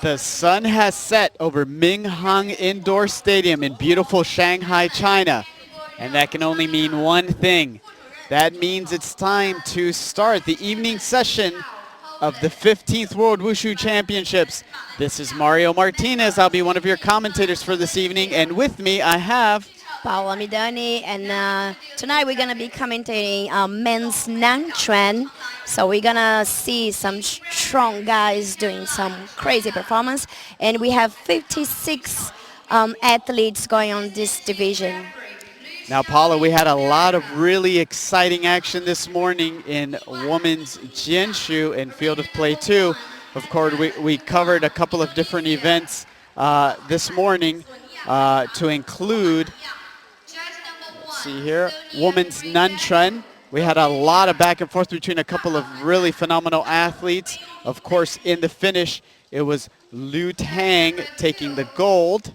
The sun has set over Minhang Indoor Stadium in beautiful Shanghai, China. And that can only mean one thing. That means it's time to start the evening session of the 15th World Wushu Championships. This is Mario Martinez. I'll be one of your commentators for this evening. And with me, I have Paola Midani, and tonight we're gonna be commentating men's Nanchuan. So we're gonna see some strong guys doing some crazy performance, and we have 56 athletes going on this division. Now, Paula, we had a lot of really exciting action this morning in women's Jianshu and Field of Play 2. Of course, we covered a couple of different events this morning to include, let's see here, women's Nanchuan. We had a lot of back and forth between a couple of really phenomenal athletes. Of course, in the finish, it was Liu Tang taking the gold.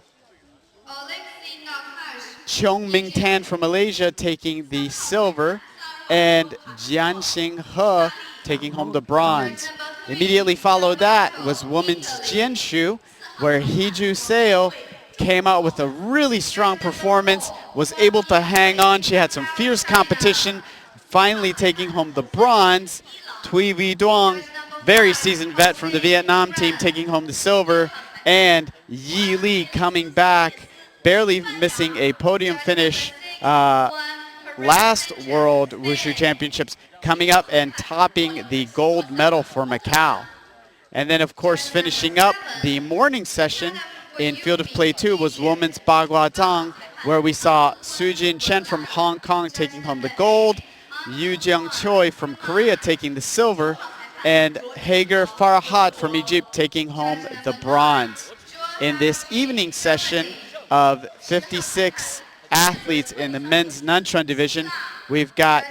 Cheong Ming Tan from Malaysia taking the silver, and Jianxing He taking home the bronze. Immediately followed that was women's Jianshu, where Hiju Seo came out with a really strong performance, was able to hang on. She had some fierce competition, finally taking home the bronze. Thuy Vi Duong, very seasoned vet from the Vietnam team, taking home the silver, and Yi Li coming back, barely missing a podium finish last World Wushu Championships, coming up and topping the gold medal for Macau. And then, of course, finishing up the morning session in Field of Play 2 was women's Bagua Zhang, where we saw Sujin Chen from Hong Kong taking home the gold, Yu Jiang Choi from Korea taking the silver, and Hager Farhat from Egypt taking home the bronze. In this evening session of 56 athletes in the men's Nanchuan division, we've got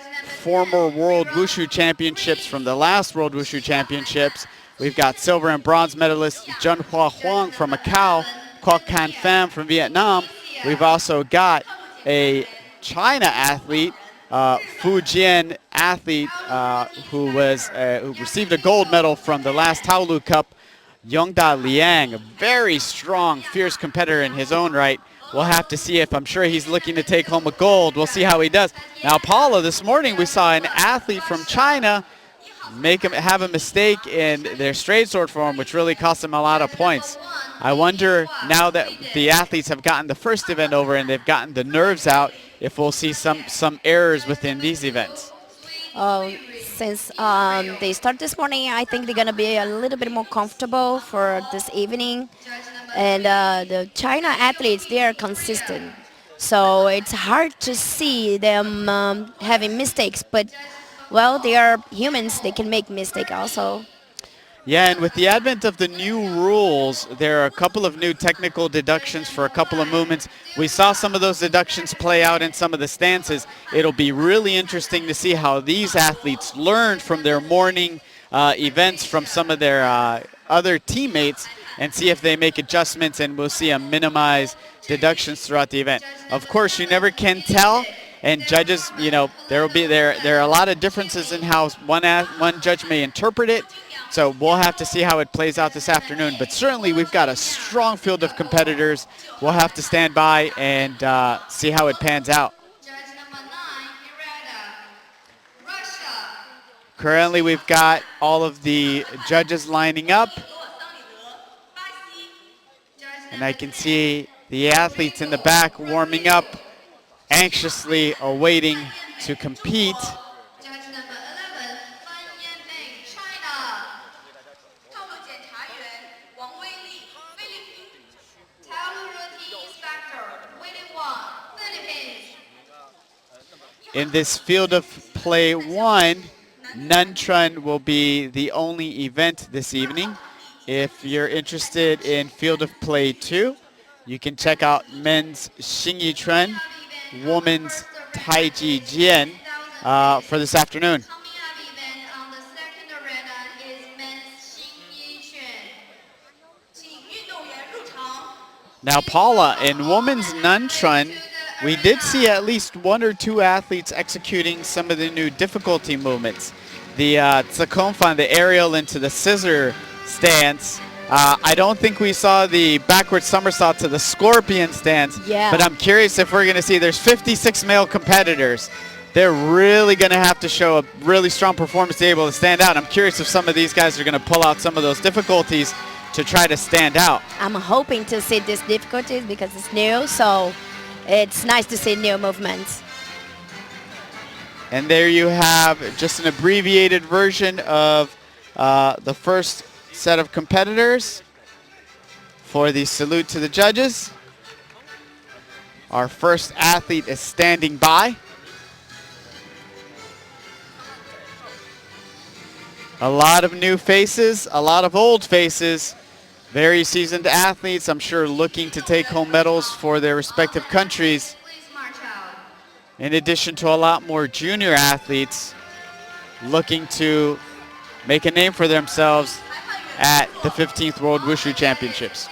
former World Wushu Championships from the last World Wushu Championships. We've got silver and bronze medalist Zhenhua Huang from Macau, Kwok Kan Pham from Vietnam. We've also got a China athlete, Fu Jian athlete, who received a gold medal from the last Taolu Cup, Yongda Liang, a very strong, fierce competitor in his own right. We'll have to see if, I'm sure he's looking to take home a gold. We'll see how he does. Now, Paula, this morning we saw an athlete from China have a mistake in their straight sword form, which really cost them a lot of points. I wonder, now that the athletes have gotten the first event over and they've gotten the nerves out, if we'll see some errors within these events. Since they start this morning, I think they're going to be a little bit more comfortable for this evening. And the China athletes, they are consistent. So it's hard to see them having mistakes. But, well, they are humans. They can make mistakes also. Yeah, and with the advent of the new rules, there are a couple of new technical deductions for a couple of movements. We saw some of those deductions play out in some of the stances. It'll be really interesting to see how these athletes learn from their morning events from some of their other teammates and see if they make adjustments, and we'll see them minimize deductions throughout the event. Of course, you never can tell. And judges, you know, there are a lot of differences in how one judge may interpret it. So we'll have to see how it plays out this afternoon. But certainly we've got a strong field of competitors. We'll have to stand by and see how it pans out. Currently we've got all of the judges lining up. And I can see the athletes in the back warming up, anxiously awaiting to compete. In this Field of Play 1, Nanchuan will be the only event this evening. If you're interested in Field of Play 2, you can check out men's Xingyi Chuan, women's Taiji Jian for this afternoon. Now, Paula, in women's Nanchuan, we did see at least one or two athletes executing some of the new difficulty movements. The Tsakonfan, the aerial into the scissor stance, I don't think we saw the backward somersault to the scorpion stance, Yeah. but I'm curious if we're going to see there's 56 male competitors. They're really going to have to show a really strong performance to be able to stand out. I'm curious if some of these guys are going to pull out some of those difficulties to try to stand out. I'm hoping to see these difficulties because it's new, so it's nice to see new movements. And there you have just an abbreviated version of the first set of competitors for the salute to the judges. Our first athlete is standing by. A lot of new faces, a lot of old faces, very seasoned athletes, I'm sure looking to take home medals for their respective countries. In addition to a lot more junior athletes looking to make a name for themselves at the 15th World Wushu Championships.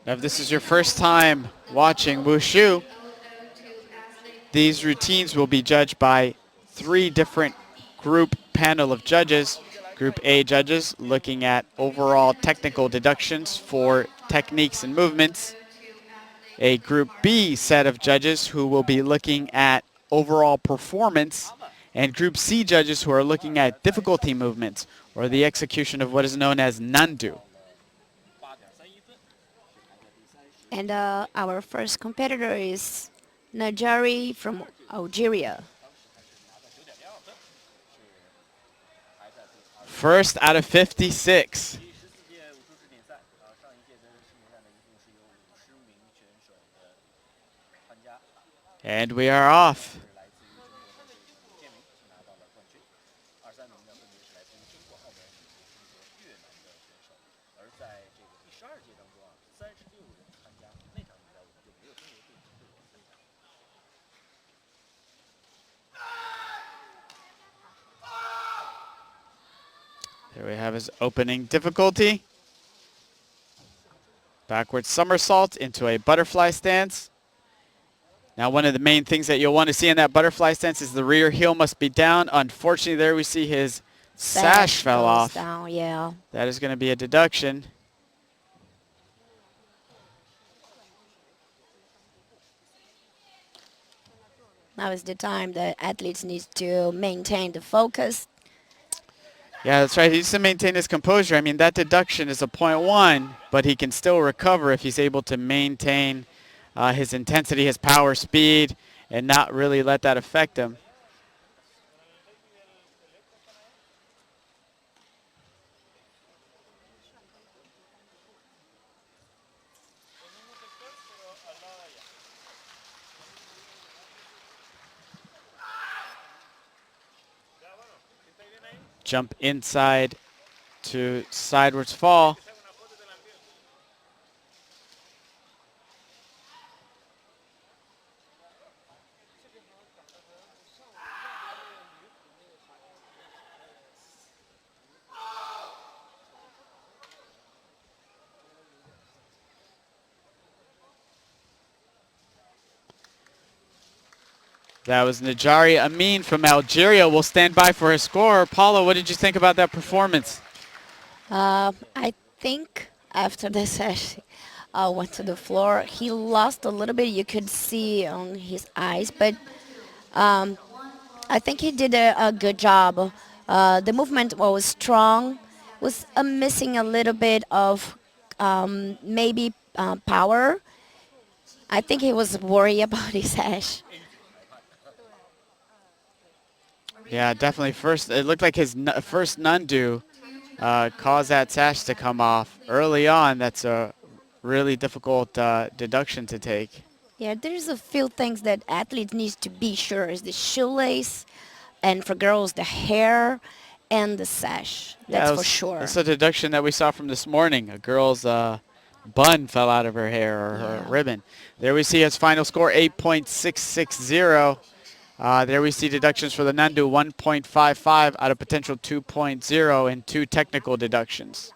Now, if this is your first time watching Wushu, these routines will be judged by 3 different group panel of judges. Group A judges looking at overall technical deductions for techniques and movements. A Group B set of judges who will be looking at overall performance. And Group C judges who are looking at difficulty movements or the execution of what is known as nandu. And our first competitor is Najari from Algeria. First out of 56. And we are off. There we have his opening difficulty. Backward somersault into a butterfly stance. Now, one of the main things that you'll want to see in that butterfly stance is the rear heel must be down. Unfortunately, there we see his sash fell goes off. Down, yeah. That is going to be a deduction. Now is the time that athletes need to maintain the focus. Yeah, that's right. He needs to maintain his composure. I mean, that deduction is a 0.1, but he can still recover if he's able to maintain his intensity, his power, speed, and not really let that affect him. Jump inside to sidewards fall. That was Najari Amin from Algeria. Will stand by for his score. Paula, what did you think about that performance? I think after the session, went to the floor. He lost a little bit. You could see on his eyes, but I think he did a good job. The movement was strong. Was missing a little bit of maybe power. I think he was worried about his hash. Yeah, definitely. First, it looked like his first Nundu caused that sash to come off early on. That's a really difficult deduction to take. Yeah, there's a few things that athletes need to be sure is the shoelace, and for girls the hair and the sash. Yeah, That's for sure. That's a deduction that we saw from this morning. A girl's bun fell out of her hair or her ribbon. There we see his final score, 8.660. There we see deductions for the Nandu, 1.55 out of potential 2.0 in 2 technical deductions.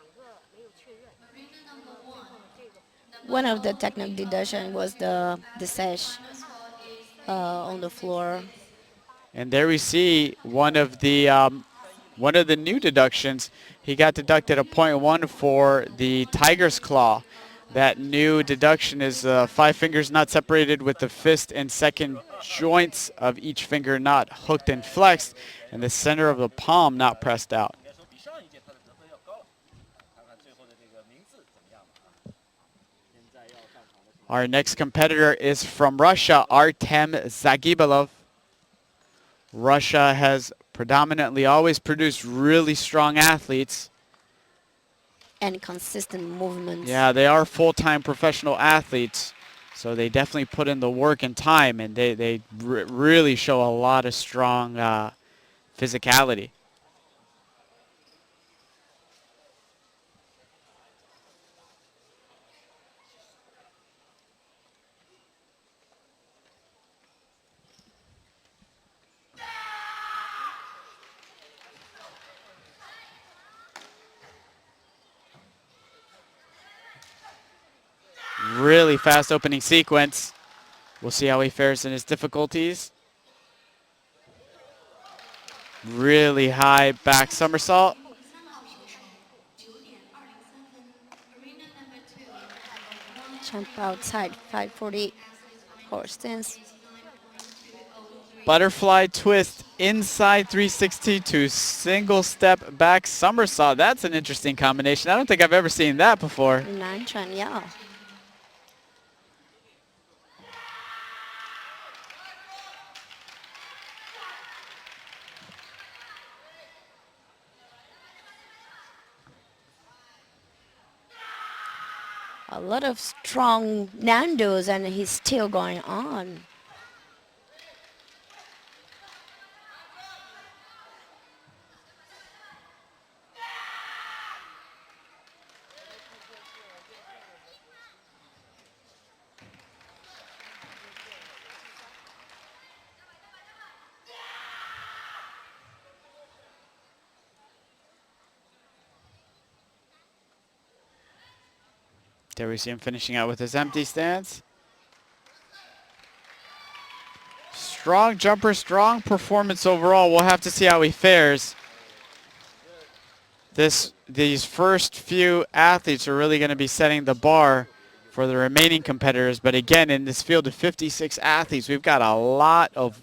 One of the technical deduction was the sash on the floor. And there we see one of the new deductions. He got deducted a 0.1 for the tiger's claw. That new deduction is 5 fingers not separated with the fist and second joints of each finger not hooked and flexed, and the center of the palm not pressed out. Our next competitor is from Russia, Artem Zagibalov. Russia has predominantly always produced really strong athletes. And consistent movements. Yeah, they are full-time professional athletes, so they definitely put in the work and time, and they really show a lot of strong physicality. Really fast opening sequence. We'll see how he fares in his difficulties. Really high back somersault. Jump outside, 540 horse stance. Butterfly twist inside 360 to single step back somersault. That's an interesting combination. I don't think I've ever seen that before. Nanchan, yeah. A lot of strong Nandos, and he's still going on. There we see him finishing out with his empty stance. Strong jumper, strong performance overall. We'll have to see how he fares. These first few athletes are really going to be setting the bar for the remaining competitors. But again, in this field of 56 athletes, we've got a lot of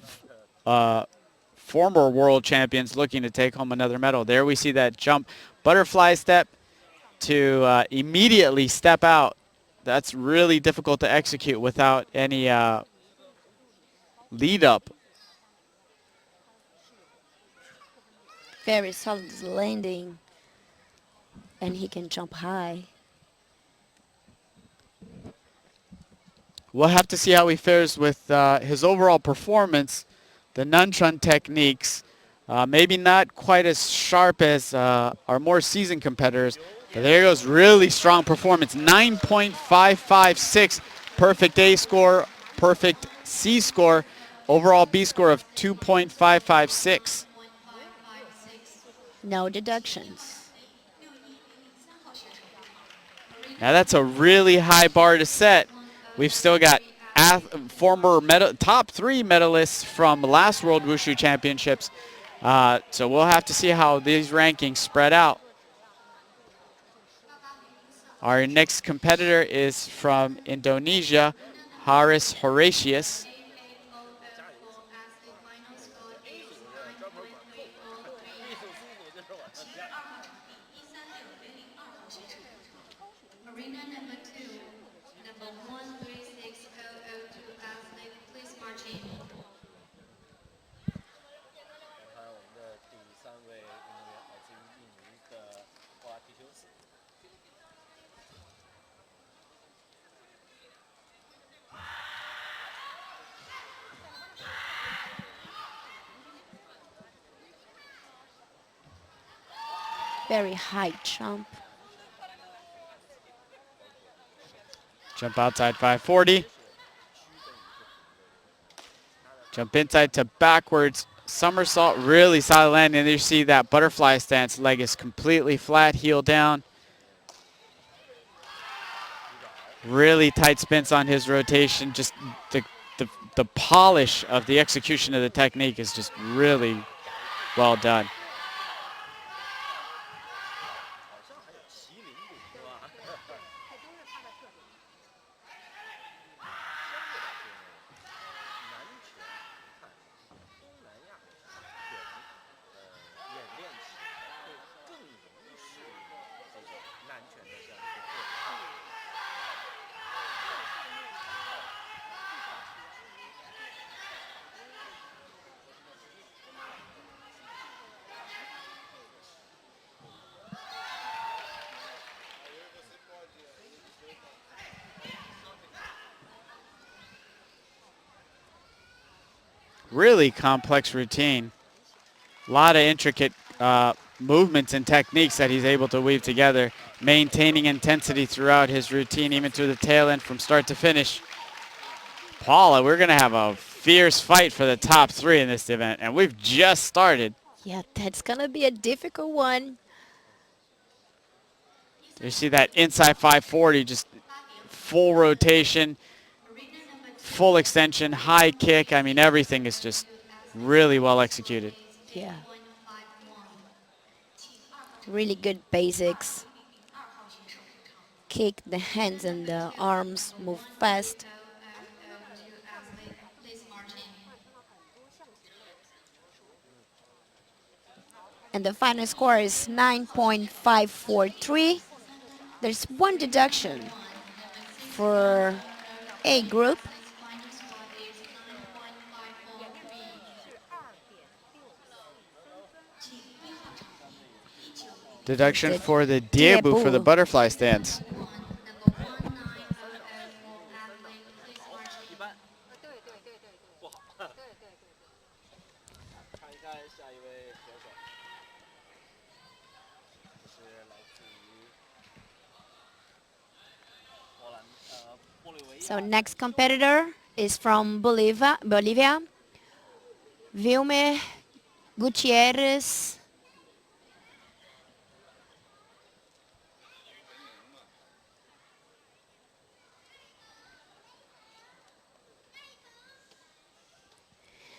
former world champions looking to take home another medal. There we see that jump butterfly step to immediately step out. That's really difficult to execute without any lead up. Very solid landing, and he can jump high. We'll have to see how he fares with his overall performance. The Nanchun techniques, maybe not quite as sharp as our more seasoned competitors, but there goes really strong performance. 9.556, perfect A score, perfect C score, overall B score of 2.556. No deductions. Now that's a really high bar to set. We've still got former top 3 medalists from last World Wushu Championships. So we'll have to see how these rankings spread out. Our next competitor is from Indonesia, Haris Horatius. Arena number 2, number 136002 athlete, please march in. 还有我们的第3位运动员来自于印尼的霍拉提修斯。Very high jump. Jump outside 540. Jump inside to backwards. Somersault, really solid landing. And you see that butterfly stance. Leg is completely flat, heel down. Really tight spins on his rotation. Just the polish of the execution of the technique is just really well done. Really complex routine. A lot of intricate movements and techniques that he's able to weave together, maintaining intensity throughout his routine, even to the tail end from start to finish. Paula, we're going to have a fierce fight for the top 3 in this event, and we've just started. Yeah, that's going to be a difficult one. You see that inside 540, just full rotation, full extension, high kick. I mean, everything is just really well executed. Yeah. Really good basics. Kick, the hands and the arms move fast. And the final score is 9.543. There's one deduction for A group. Deduction for the Diebu for the butterfly stance. So next competitor is from Bolivia, Vilmer Gutierrez.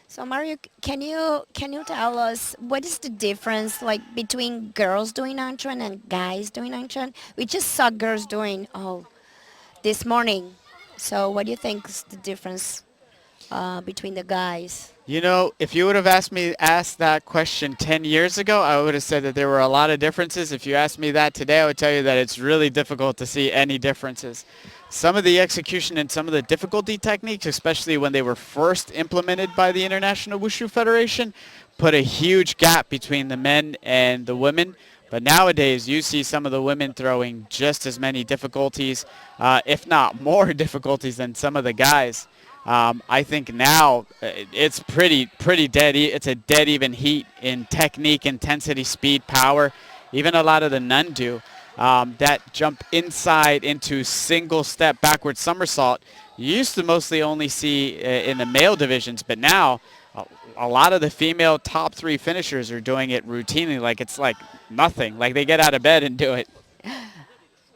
So Mario, can you tell us what is the difference like between girls doing Angchuan and guys doing Angchuan? We just saw girls doing this morning. So what do you think is the difference between the guys? You know, if you would have asked that question 10 years ago, I would have said that there were a lot of differences. If you asked me that today, I would tell you that it's really difficult to see any differences. Some of the execution and some of the difficulty techniques, especially when they were first implemented by the International Wushu Federation, put a huge gap between the men and the women. But nowadays, you see some of the women throwing just as many difficulties, if not more difficulties than some of the guys. I think now it's pretty dead. It's a dead even heat in technique, intensity, speed, power. Even a lot of the Nundu that jump inside into single step backward somersault, you used to mostly only see in the male divisions, but now a lot of the female top 3 finishers are doing it routinely, like it's like nothing. Like they get out of bed and do it.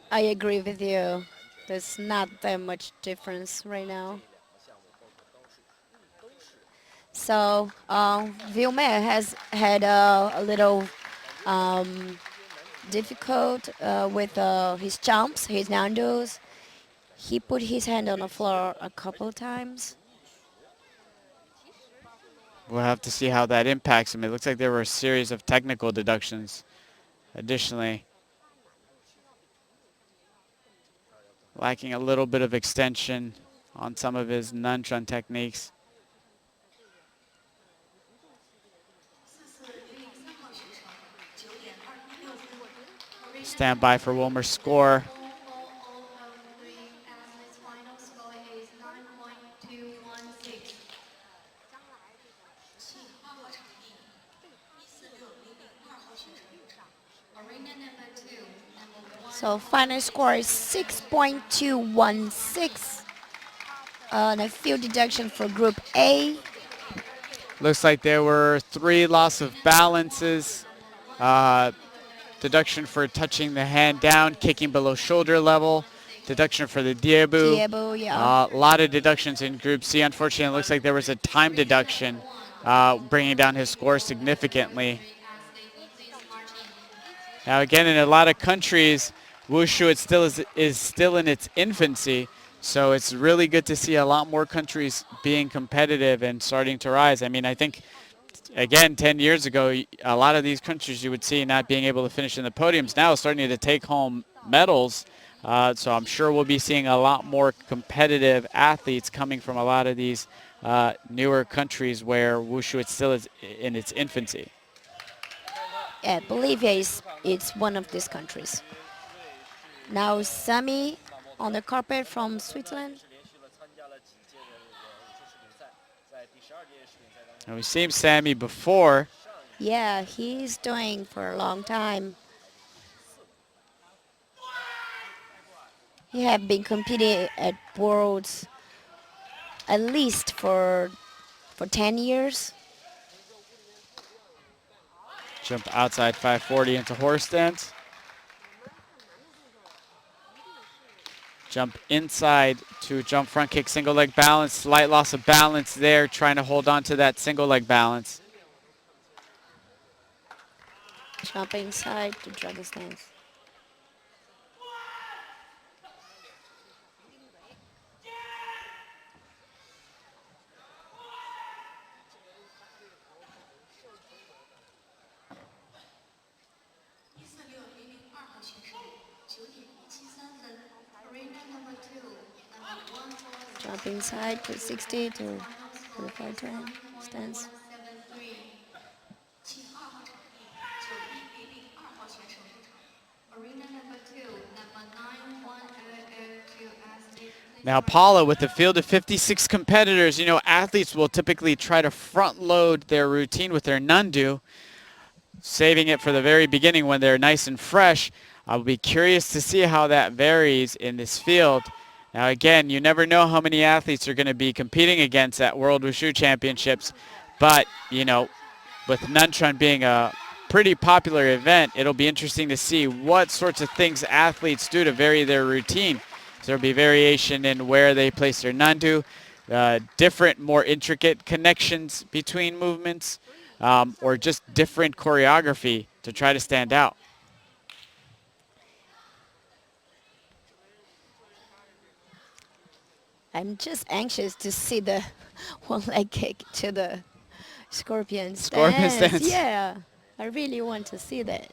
I agree with you. There's not that much difference right now. So Vilmer has had a little difficult with his jumps, his nandos. He put his hand on the floor a couple times. We'll have to see how that impacts him. It looks like there were a series of technical deductions. Additionally, lacking a little bit of extension on some of his Nanchun techniques. Stand by for Wilmer's score. 0.0003 as his final score is 9.216. Arena number 2, number 1. So final score is 6.216. And a field deduction for Group A. Looks like there were 3 loss of balances. Deduction for touching the hand down, kicking below shoulder level. Deduction for the Diebu. Diebo, yeah. A lot of deductions in Group C. Unfortunately, it looks like there was a time deduction, bringing down his score significantly. Now, again, in a lot of countries, wushu is still in its infancy, so it's really good to see a lot more countries being competitive and starting to rise. I mean, I think, again, 10 years ago, a lot of these countries you would see not being able to finish in the podiums now starting to take home medals. So I'm sure we'll be seeing a lot more competitive athletes coming from a lot of these newer countries where wushu still is in its infancy. Yeah, Bolivia is it's one of these countries. Now Sami on the carpet from Switzerland. 连续了参加了几届的这个武术世锦赛，在第12届世锦赛当中， And we've seen Sammy before. Yeah, he's doing for a long time. He have been competing at Worlds at least for 10 years. Jump outside 540 into horse stance. Jump inside to jump front kick, single leg balance. Slight loss of balance there, trying to hold on to that single leg balance. Jump inside to dragon stance. Arena number 2, number 1. Jump inside to 60 to 45 turn stance. 173. Arena number 2, number 9102 as they Now Paula, with the field of 56 competitors, you know, athletes will typically try to front load their routine with their Nandu, saving it for the very beginning when they're nice and fresh. I'll be curious to see how that varies in this field. Now again, you never know how many athletes are going to be competing against at World Wushu Championships, but, you know, with Nanchun being a pretty popular event, it'll be interesting to see what sorts of things athletes do to vary their routine. So there'll be variation in where they place their Nandu, different, more intricate connections between movements, or just different choreography to try to stand out. I'm just anxious to see the one leg kick to the scorpion stance. Scorpion stance. Yeah, I really want to see that.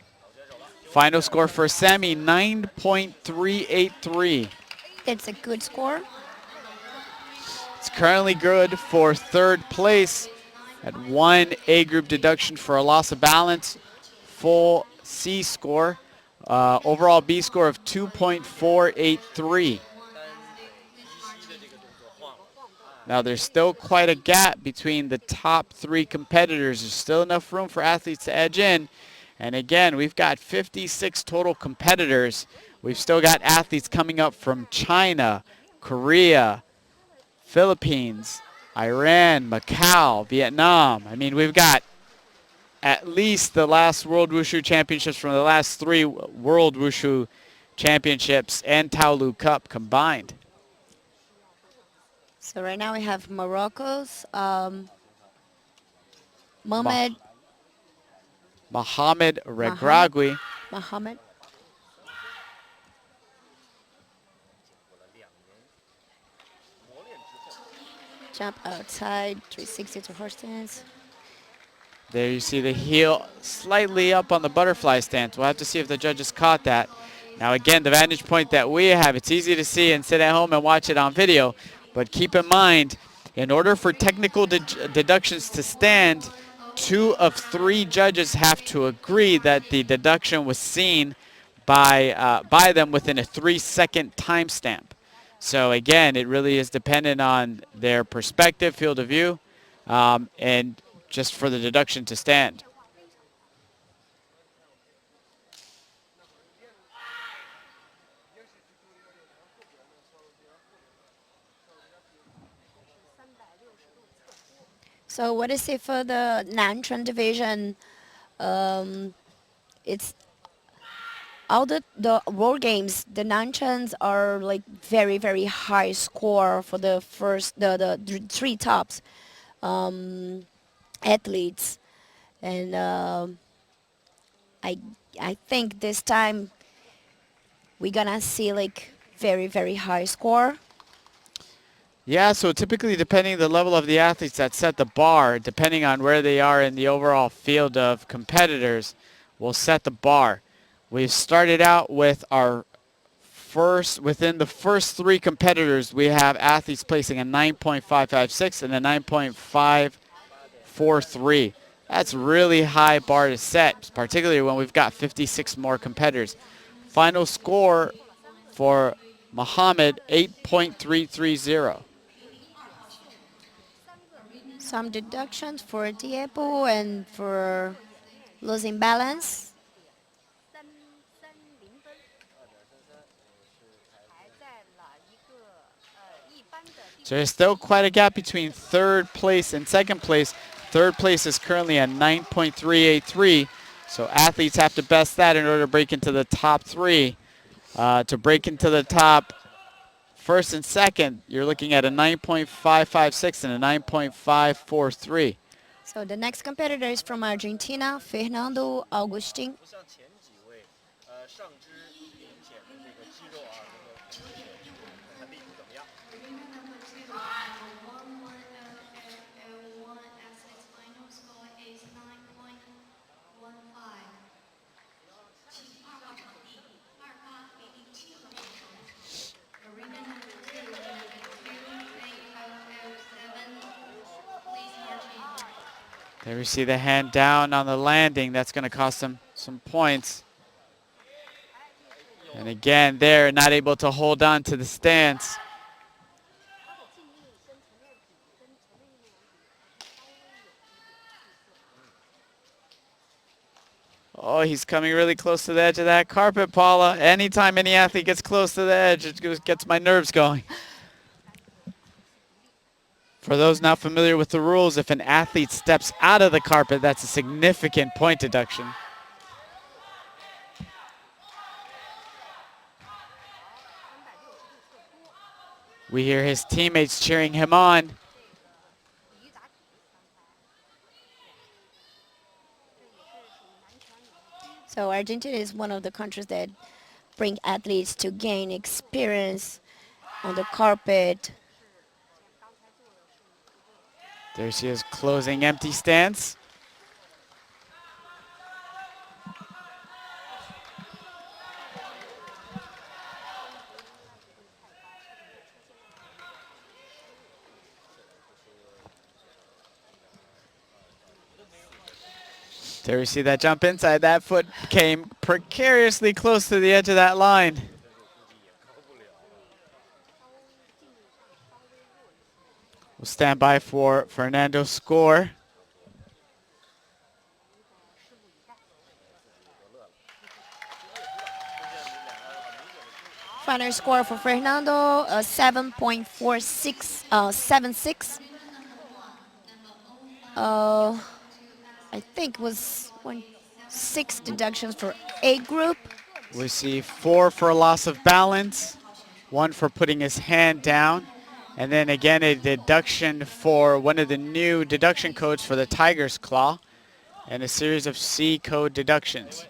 Final score for Sami, 9.383. It's a good score. It's currently good for third place at 1 A group deduction for a loss of balance, full C score, overall B score of 2.483. Now there's still quite a gap between the top 3 competitors. There's still enough room for athletes to edge in. And again, we've got 56 total competitors. We've still got athletes coming up from China, Korea, Philippines, Iran, Macau, Vietnam. I mean, we've got at least the last World Wushu Championships from the last 3 World Wushu Championships and Taolu Cup combined. So right now we have Morocco's Mohamed Regragui. Mohamed. Jump outside, 360 to horse stance. There you see the heel slightly up on the butterfly stance. We'll have to see if the judges caught that. Now again, the vantage point that we have, it's easy to see and sit at home and watch it on video. But keep in mind, in order for technical deductions to stand, 2 of 3 judges have to agree that the deduction was seen by them within a 3-second timestamp. So again, it really is dependent on their perspective, field of view, and just for the deduction to stand. So what is it for the Nanchun division? It's all the World Games. The Nanchuns are like very, very high score for the first the 3 tops athletes, and I think this time we're gonna see like very, very high score. Yeah, so typically depending on the level of the athletes that set the bar, depending on where they are in the overall field of competitors, will set the bar. We've started out with within the first 3 competitors, we have athletes placing a 9.556 and a 9.543. That's really high bar to set, particularly when we've got 56 more competitors. Final score for Mohamed, 8.330. Some deductions for Diego and for losing balance. So there's still quite a gap between 3rd place and 2nd place. 3rd place is currently at 9.383. So athletes have to best that in order to break into the top 3. To break into the top 1st and 2nd, you're looking at a 9.556 and a 9.543. So the next competitor is from Argentina, Fernando Augustin. 不像前几位，上肢明显的这个肌肉啊，这个看力度怎么样？ athlete's final score is 9.15. Arena number 2, please march in. There we see the hand down on the landing. That's going to cost them some points. And again, they're not able to hold on to the stance. Oh, he's coming really close to the edge of that carpet, Paula. Anytime any athlete gets close to the edge, it just gets my nerves going. For those not familiar with the rules, if an athlete steps out of the carpet, that's a significant point deduction. We hear his teammates cheering him on. So Argentina is one of the countries that bring athletes to gain experience on the carpet. There she is closing empty stance. There we see that jump inside. That foot came precariously close to the edge of that line. We'll stand by for Fernando's score. Final score for Fernando, 7.4676. I think was 6 deductions for A group. We see 4 for a loss of balance, 1 for putting his hand down, And then again, a deduction for one of the new deduction codes for the Tiger's Claw, and a series of C code deductions,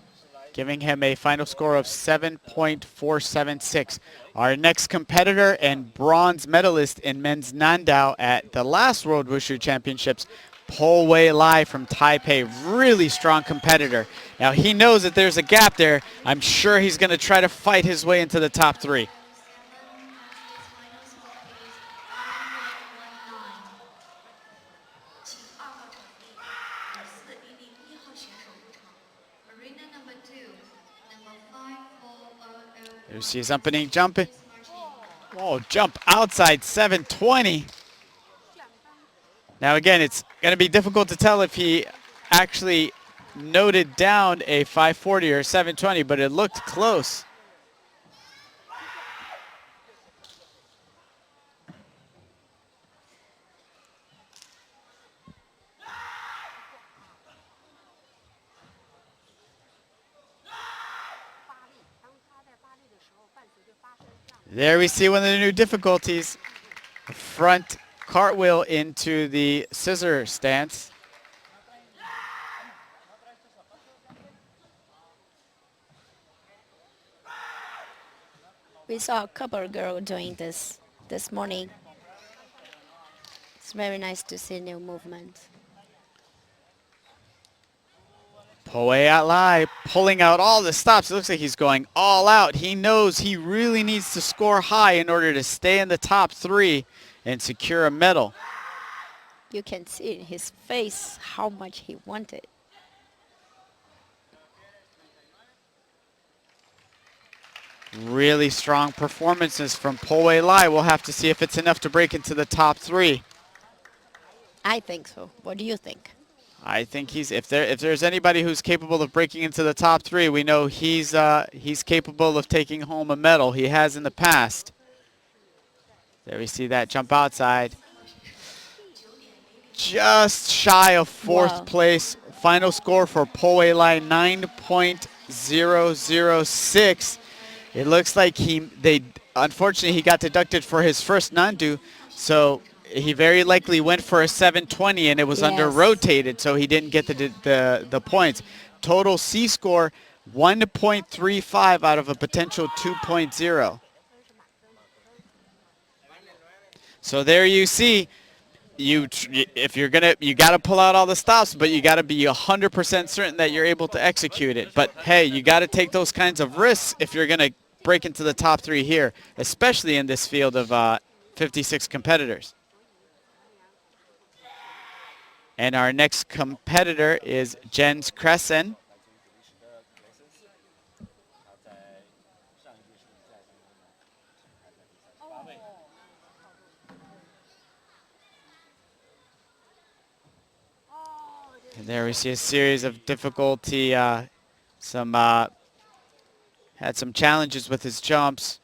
giving him a final score of 7.476. Our next competitor and bronze medalist in men's Nandao at the last World Wushu Championships, Po Wei Lai from Taipei, really strong competitor. Now he knows that there's a gap there. I'm sure he's going to try to fight his way into the top 3. There she is, opening jumping. Oh, jump outside 720. Now again, it's going to be difficult to tell if he actually noted down a 540 or 720, but it looked close. There we see one of the new difficulties. Front cartwheel into the scissor stance. We saw a couple of girls doing this morning. It's very nice to see new movement. Po Wei Lai pulling out all the stops. It looks like he's going all out. He knows he really needs to score high in order to stay in the top 3 and secure a medal. You can see in his face how much he wanted. Really strong performances from Po Wei Lai. We'll have to see if it's enough to break into the top 3. I think so. What do you think? I think if there's anybody who's capable of breaking into the top 3, we know he's capable of taking home a medal. He has in the past. There we see that jump outside. Just shy of 4th place. Final score for Po Wei Lai, 9.006. It looks like unfortunately he got deducted for his first Nandu, so he very likely went for a 720 and it was under rotated, so he didn't get the points. Total C score 1.35 out of a potential 2.0. So there you see, you gotta pull out all the stops, but you gotta be 100% certain that you're able to execute it. But hey, you gotta take those kinds of risks if you're gonna break into the top 3 here, especially in this field of 56 competitors. And our next competitor is Jens Kresen. And there we see a series of difficulty, had some challenges with his jumps,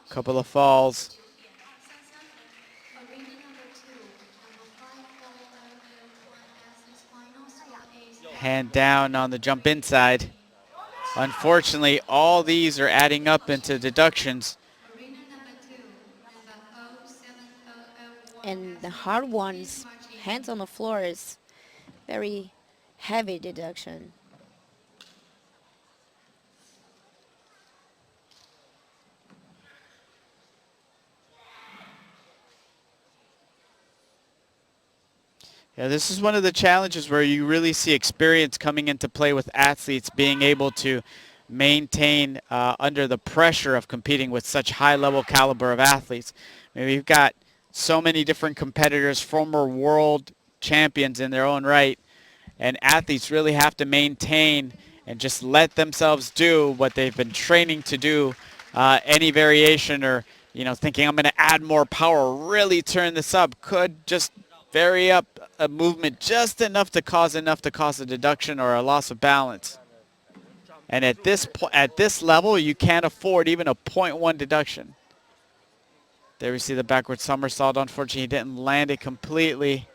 couple of falls. Hand down on the jump inside. Unfortunately, all these are adding up into deductions. And the hard ones, hands on the floor, is very heavy deduction. Yeah, this is one of the challenges where you really see experience coming into play with athletes being able to maintain under the pressure of competing with such high-level caliber of athletes. I mean, we've got so many different competitors, former world champions in their own right, and athletes really have to maintain and just let themselves do what they've been training to do. Any variation or, thinking I'm going to add more power, really turn this up, could just vary up a movement just enough to cause a deduction or a loss of balance. And at this level, you can't afford even a 0.1 deduction. There we see the backward somersault. Unfortunately, he didn't land it completely.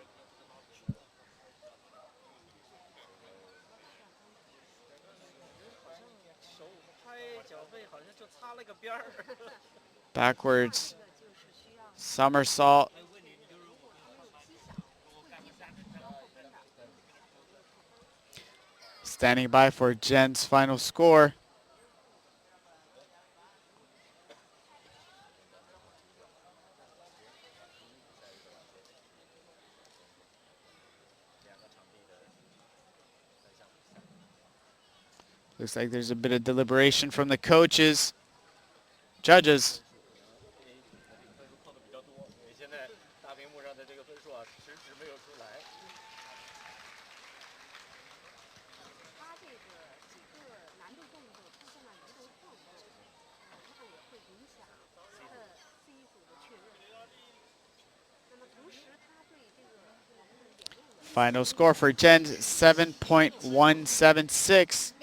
Backwards Somersault. Standing by for Jen's final score. Looks like there's a bit of deliberation from the coaches, judges. 分数扣的比较多，因为现在大屏幕上的这个分数啊，迟迟没有出来。它这个几个难度动作出现了移动晃动，它也会影响它的 C 组的确认。那么同时，它对这个我们的演练 Final score for Jen, 7.176.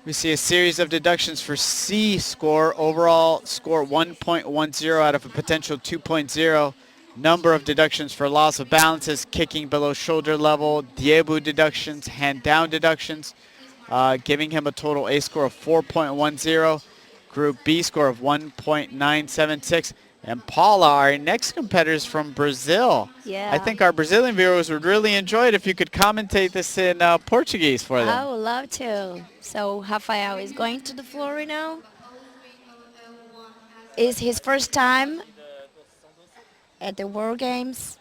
We see a series of deductions for C score. Overall score 1.10 out of a potential 2.0. Number of deductions for loss of balances, kicking below shoulder level, Diebu deductions, hand down deductions, giving him a total A score of 4.10. Group B score of 1.976. And Paula, our next competitor is from Brazil. Yeah. I think our Brazilian viewers would really enjoy it if you could commentate this in Portuguese for I them. would love to. So Rafael is going to the floor right now. It's his first time at the World Games.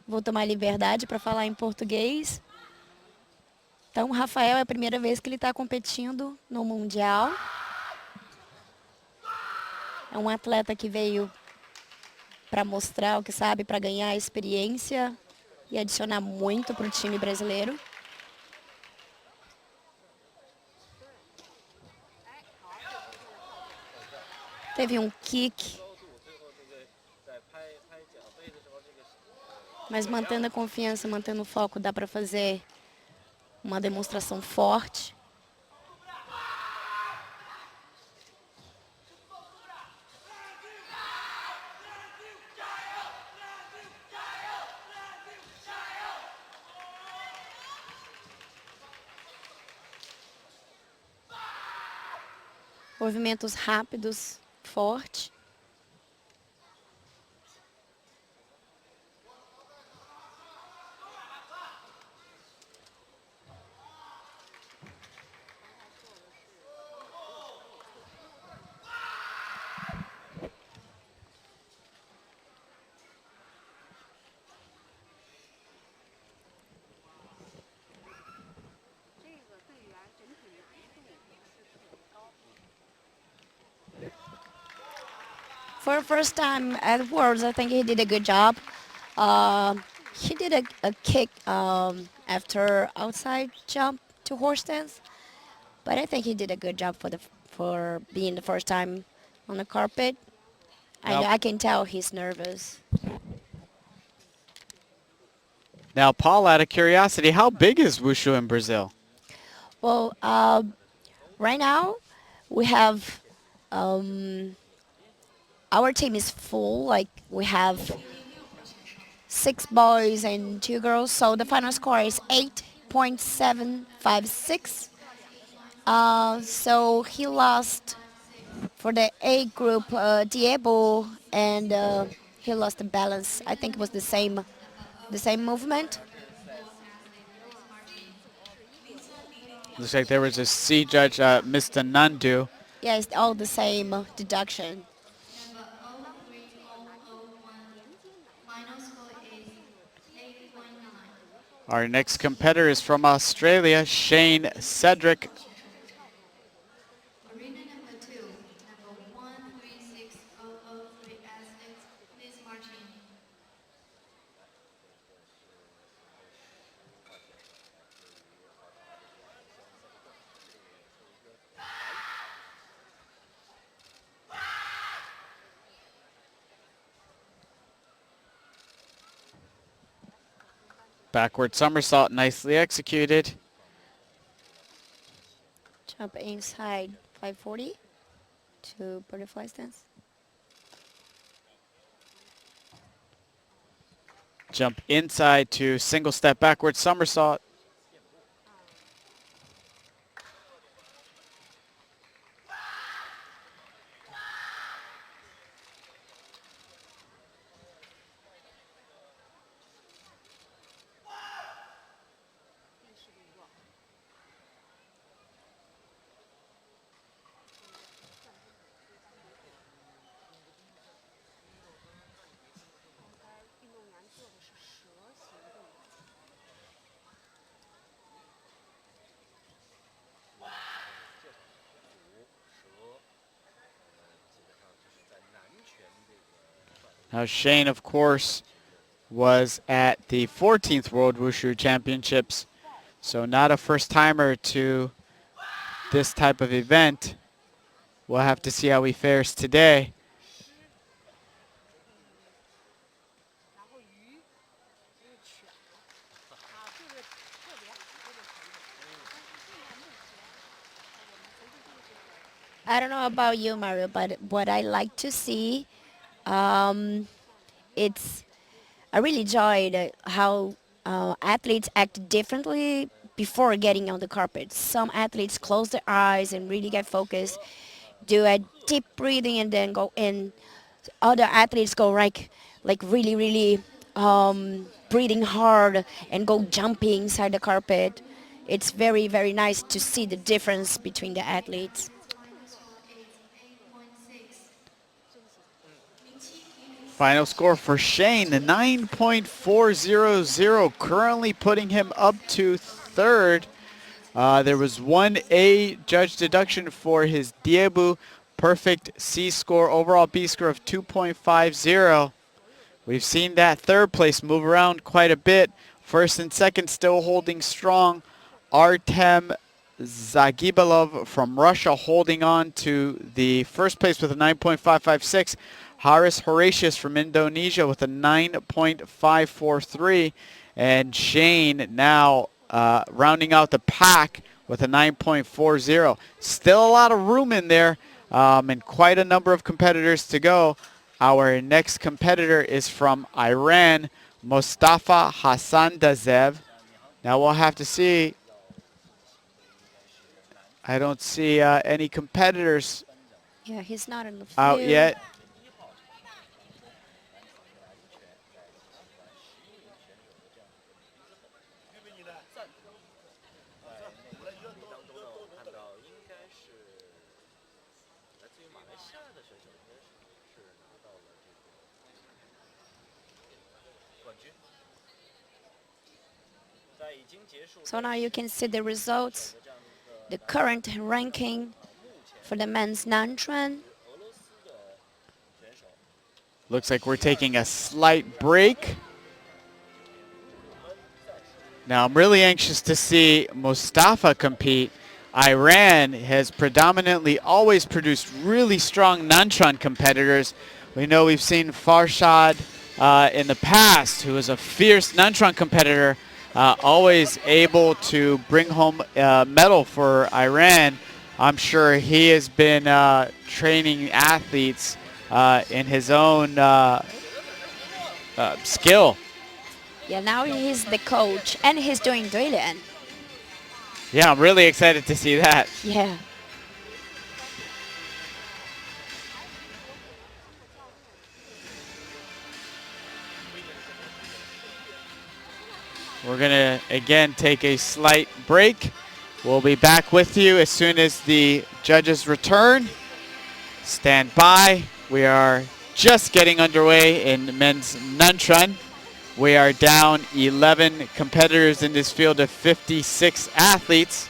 Vou tomar liberdade para falar em português. Então, o Rafael é a primeira vez que ele está competindo no Mundial. É um atleta que veio para mostrar o que sabe, para ganhar experiência e adicionar muito para o time brasileiro. Teve um kick, 在拍奖杯的时候，这个 mas mantendo a confiança, mantendo o foco, dá para fazer uma demonstração forte. Movimentos rápidos, forte. For the first time at Worlds, I think he did a good job. He did a kick after outside jump to horse stance, but I think he did a good job for being the first time on the carpet. Now- I can tell he's nervous. Now, Paul, out of curiosity, how big is Wushu in Brazil? Well, right now we have our team is full. Like we have 6 boys and 2 girls. So the final score is 8.756. So he lost for the A group, Diego, and he lost the balance. I think it was the same movement. Looks like there was a C judge, Mr. Nandu. Yeah, it's all the same deduction. Final score is 8.9. Our next competitor is from Australia, Shane Cedric. Arena number 2, number 136003 please march in. Backward somersault, nicely executed. Jump inside 540 to butterfly stance. Jump inside to single step backward somersault. Now Shane, of course, was at the 14th World Wushu Championships, so not a first-timer to this type of event. We'll have to see how he fares today. 然后鱼就是犬了，就是特别好这个品种。但是现在目前我们从事这个 I don't know about you, Mario, but what I like to see, um, it's I really enjoyed how athletes act differently before getting on the carpet. Some athletes close their eyes and really get focused, do a deep breathing and then go in. Other athletes go like really, really breathing hard and go jumping inside the carpet. It's very, very nice to see the difference between the athletes. Final score for Shane, 9.400, currently putting him up to third. There was one A judge deduction for his Diebu perfect C score, overall B score of 2.50. We've seen that third place move around quite a bit. First and second still holding strong. Artem Zagibalov from Russia holding on to the first place with a 9.556. Haris Horatius from Indonesia with a 9.543. And Shane now rounding out the pack with a 9.40. Still a lot of room in there and quite a number of competitors to go. Our next competitor is from Iran, Mostafa Hassandazev. Now we'll have to see. I don't see any competitors Yeah, he's not in the field. out yet. So now you can see the results, the current ranking for the men's Nanchuan. Looks like we're taking a slight break. Now I'm really anxious to see Mostafa compete. Iran has predominantly always produced really strong Nanshan competitors. We know we've seen Farshad in the past, who was a fierce Nanshan competitor, always able to bring home a medal for Iran. I'm sure he has been training athletes in his own skill. Yeah, now he's the coach and he's doing Duilen. Yeah, I'm really excited to see that. Yeah. We're going to, again, take a slight break. We'll be back with you as soon as the judges return. Stand by. We are just getting underway in men's Nanshan. We are down 11 competitors in this field of 56 athletes.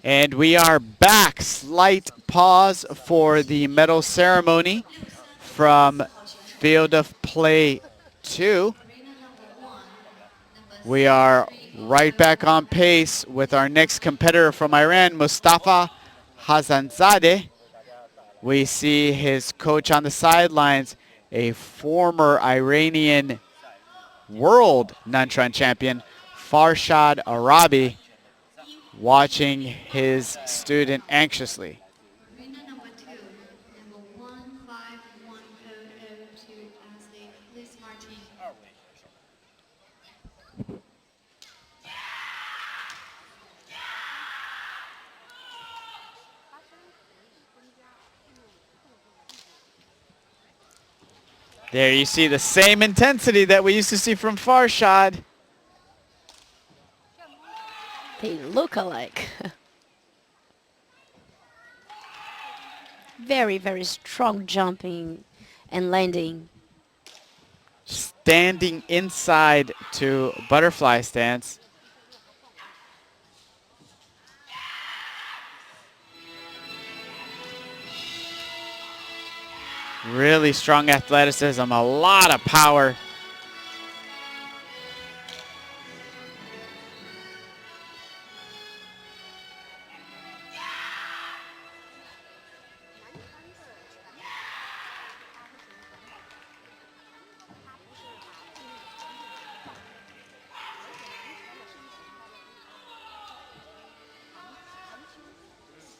And we are back. Slight pause for the medal ceremony from Field of Play 2. We are right back on pace with our next competitor from Iran, Mustafa Hazanzadeh. We see his coach on the sidelines, a former Iranian world Nantran champion, Farshad Arabi, watching his student anxiously. Arena number 2, number 151.002 athlete, please march in. 2位选手。发声可以增加运动动作的力度。 There you see the same intensity that we used to see from Farshad. They look alike. Very, very strong jumping and landing. Standing inside to butterfly stance. Really strong athleticism, a lot of power.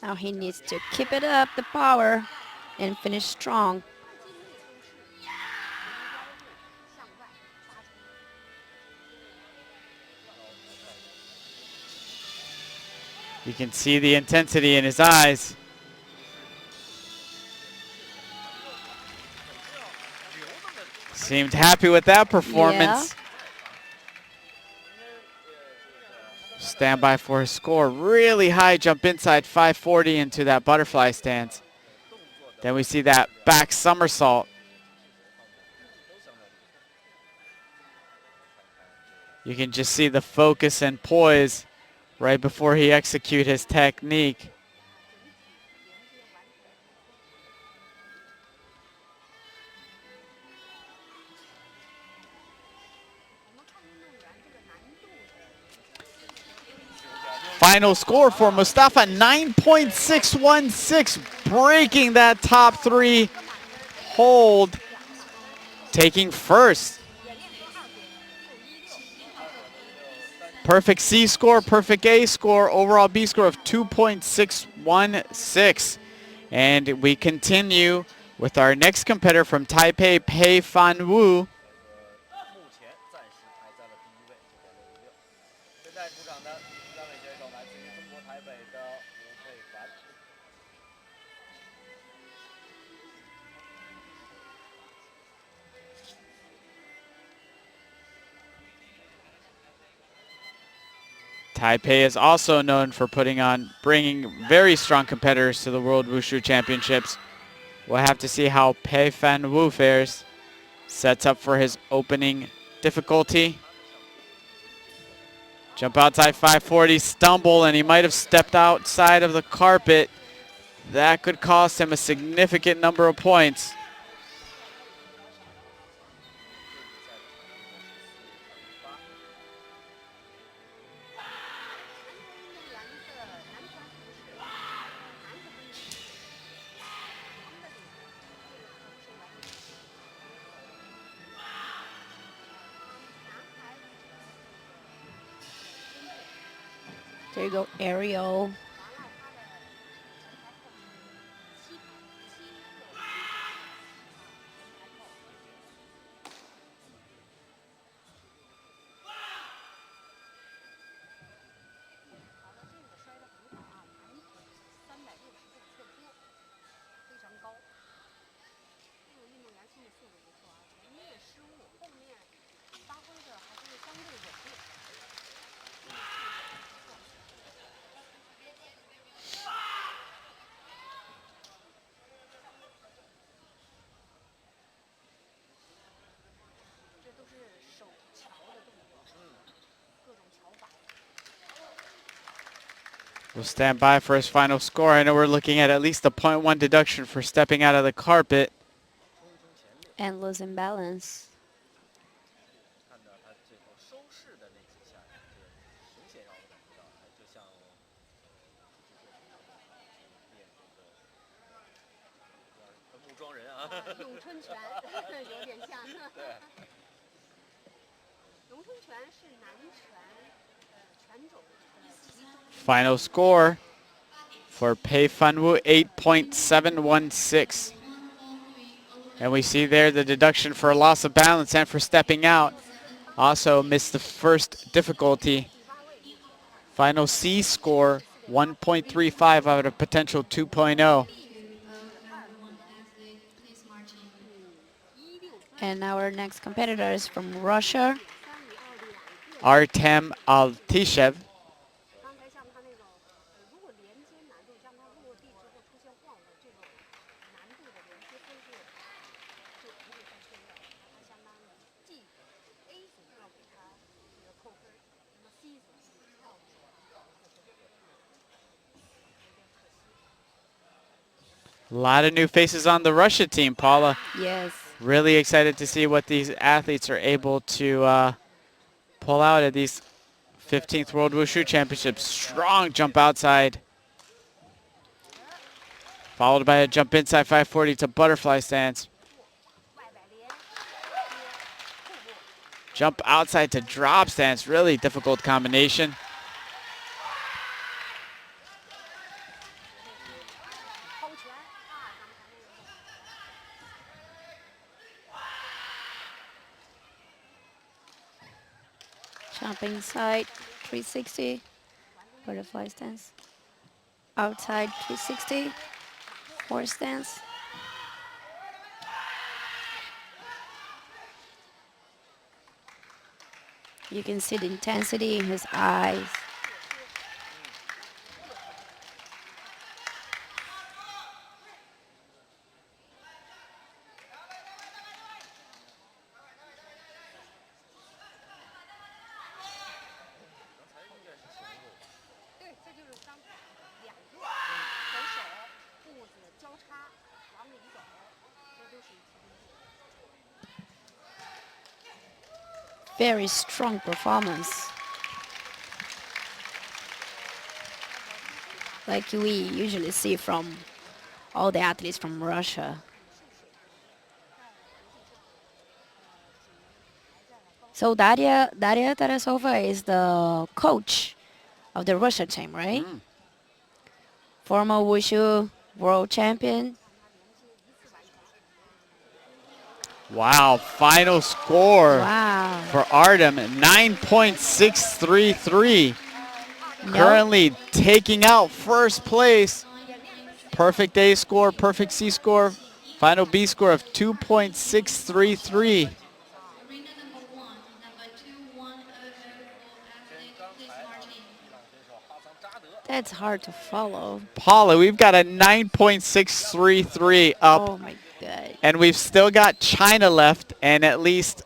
Now he needs to keep it up, the power, and finish strong. You can see the intensity in his eyes. Seemed happy with that performance. Stand by for his score. Really high jump inside 540 into that butterfly stance. Then we see that back somersault. You can just see the focus and poise right before he execute his technique. Final score for Mustafa, 9.616, breaking that top 3 hold, taking first. Perfect C score, perfect A score, overall B score of 2.616. And we continue with our next competitor from Taipei, Pei Fan Wu. 目前暂时排在了第1位，9.616。现在出场的3位选手来自于中国台北的吴佩凡。Taipei is also known for bringing very strong competitors to the World Wushu Championships. We'll have to see how Pei Fan Wu fares. Sets up for his opening difficulty. Jump outside 540, stumble, and he might have stepped outside of the carpet. That could cost him a significant number of points. There you go, aerial. We'll stand by for his final score. I know we're looking at least a 0.1 deduction for stepping out of the carpet. And losing balance. 看到他这个收势的那几下，是明显让我感觉到，就像练这个木桩人啊，咏春拳有点像。对。咏春拳是南拳拳种其中。 Final score for Pei Fanwu, 8.716. And we see there the deduction for loss of balance and for stepping out. Also missed the first difficulty. Final C score, 1.35 out of potential 2.0. And our next competitor is from Russia. Artem Altishev. 刚才像他那种，如果连接难度，像他落地之后出现晃动这种难度的连接分数，就不会再确认，它相当于既 A 组要给他这个扣分，那么 C 组是要给他扣分，有点可惜。 A lot of new faces on the Russia team, Paula. Yes. Really excited to see what these athletes are able to pull out at these 15th World Wushu Championships. Strong jump outside. Followed by a jump inside 540 to butterfly stance. Jump outside to drop stance. Really difficult combination. Jump inside, 360, butterfly stance. Outside, 360, horse stance. You can see the intensity in his eyes. Very strong performance. Like we usually see from all the athletes from Russia. So Daria Tarasova is the coach of the Russia team, right? Former Wushu world champion. Wow, final score Wow. for Artem, 9.633. Currently taking out first place. Perfect A score, perfect C score, final B score of 2.633. Arena number 1, number 21004 athlete, please march in. That's hard to follow. Paula, we've got a 9.633 up. Oh my God. And we've still got China left and at least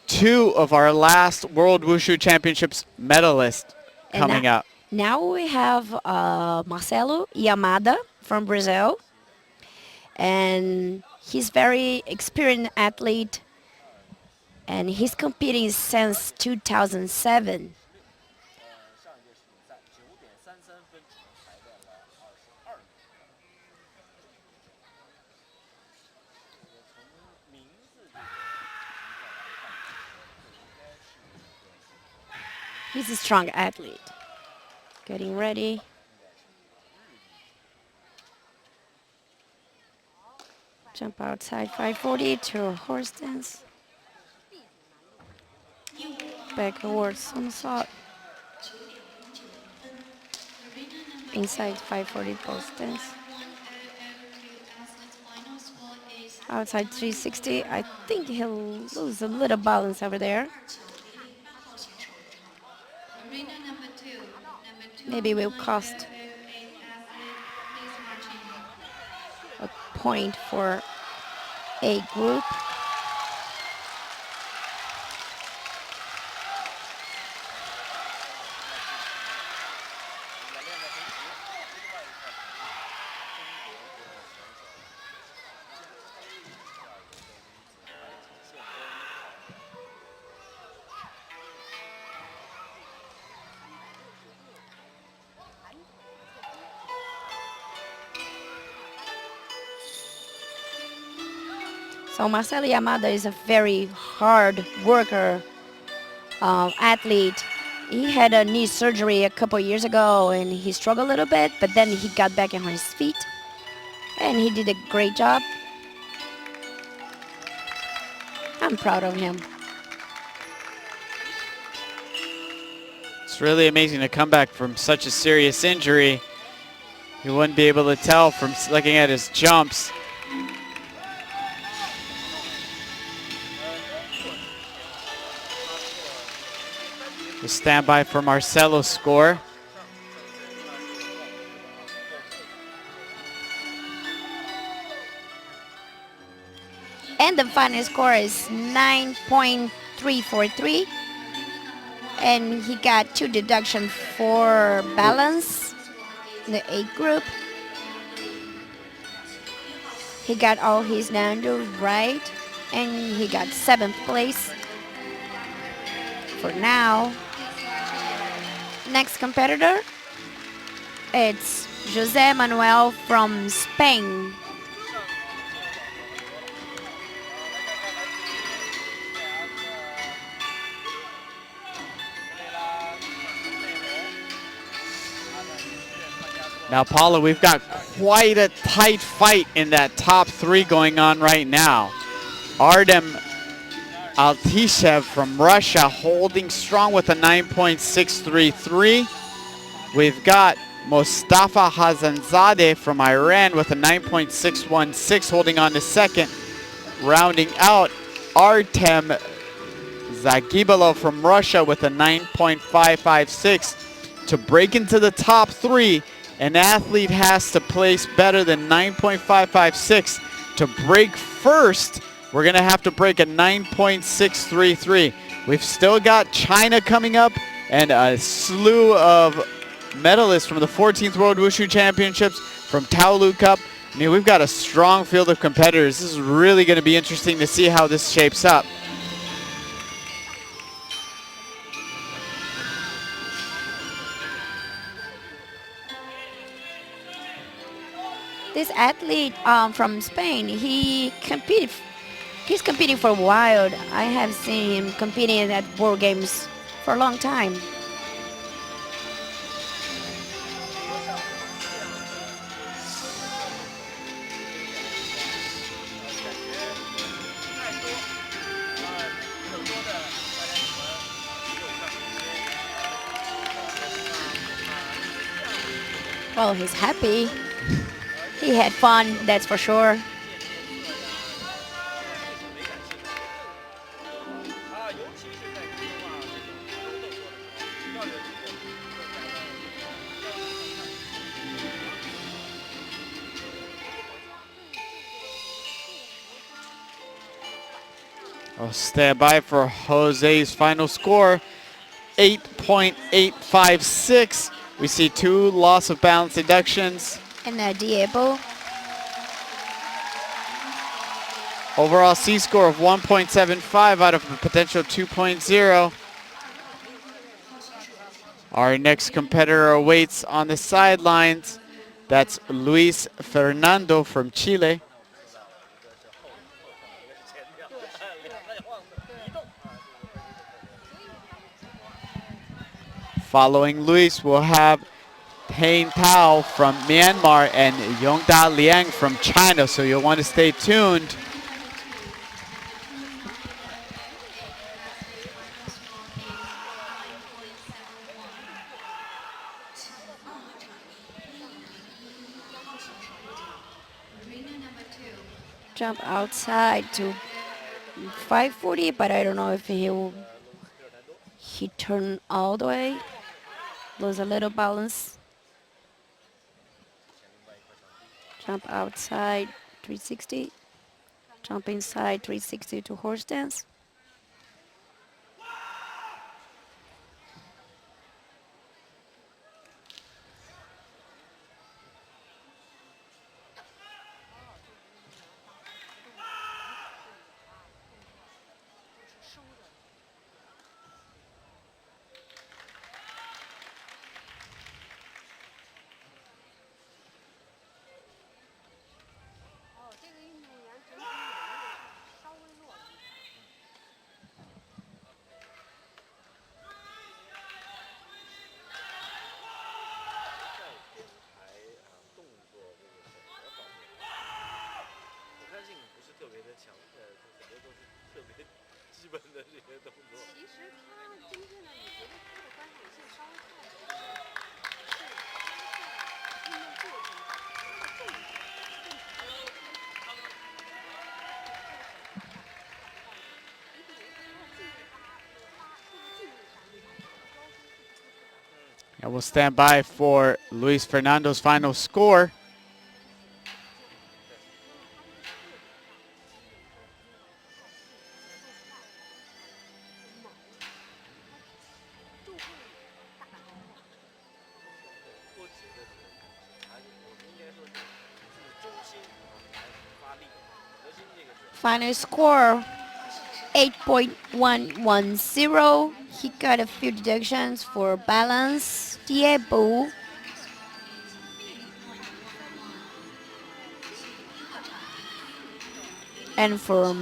2 of our last World Wushu Championships medalists coming up. Now we have Marcelo Yamada from Brazil. And he's very experienced athlete. And he's competing since 2007. 上一届世锦赛9.33分只能排在了22名。从名字这个情况来看， He's a strong athlete. Getting ready. Jump outside 540 to horse stance. Backward somersault. Inside 540 post stance. Outside 360. I think he'll lose a little balance over there. Arena number 2, Maybe will cost athlete, please march in. a point for A group. So Marcelo Yamada is a very hard worker, athlete. He had a knee surgery a couple years ago and he struggled a little bit, but then he got back on his feet and he did a great job. I'm proud of him. It's really amazing to come back from such a serious injury. You wouldn't be able to tell from looking at his jumps. The standby for Marcelo's score. And the final score is 9.343. And he got 2 deductions for balance in the A group. He got all his numbers right, and he got 7th place for now. Next competitor, it's Jose Manuel from Spain. Now, Paula, we've got quite a tight fight in that top 3 going on right now. Artem Altishev from Russia holding strong with a 9.633. We've got Mostafa Hazanzadeh from Iran with a 9.616 holding on to second. Rounding out Artem Zagibalo from Russia with a 9.556. To break into the top 3, an athlete has to place better than 9.556. To break first, we're going to have to break a 9.633. We've still got China coming up and a slew of medalists from the 14th World Wushu Championships, from Taolu Cup. I mean, we've got a strong field of competitors. This is really going to be interesting to see how this shapes up. This athlete from Spain, he's competing for a while. I have seen him competing at World Games for a long time. Well, he's happy. He had fun, that's for sure. I'll stand by for Jose's final score, 8.856. We see 2 loss of balance deductions. And Diego. Overall C-score of 1.75 out of a potential 2.0. Our next competitor awaits on the sidelines. That's Luis Fernando from Chile. Following Luis, we'll have Hein Tao from Myanmar and Yongda Liang from China, so you'll want to stay tuned. Jump outside to 540, but I don't know if he turned all the way. Lose a little balance. Jump outside 360. Jump inside 360 to horse stance. 的这些动作。其实他今天呢，你觉得他的观赏性稍微差一点，是他在运动过程中他的重点更强一些。你比如说他的进位进位上面，他的腰身是不突出的。 And we'll stand by for Luis Fernando's final score. Final score 8.110. He got a few deductions for balance, Diego. And for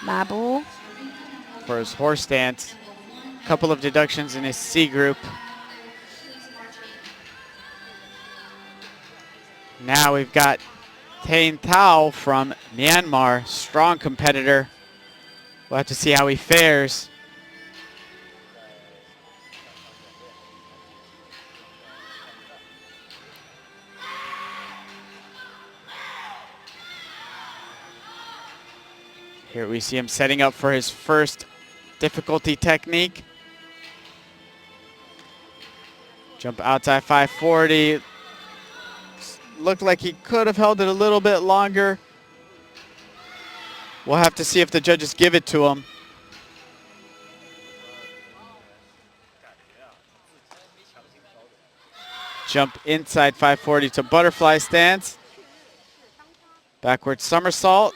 Mabu. For his horse stance. A couple of deductions in his C group. Now we've got Tain Thao from Myanmar, strong competitor. We'll have to see how he fares. Here we see him setting up for his first difficulty technique. Jump outside 540. Looked like he could have held it a little bit longer. We'll have to see if the judges give it to him. Jump inside 540 to butterfly stance. Backward somersault.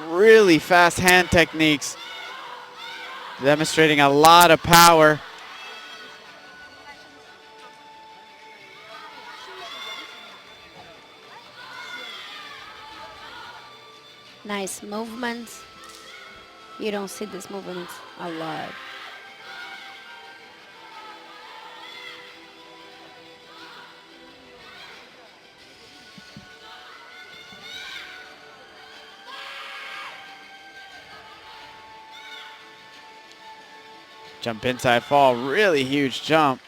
Really fast hand techniques, demonstrating a lot of power. Nice movements. You don't see this movement a lot. Jump inside fall, really huge jump.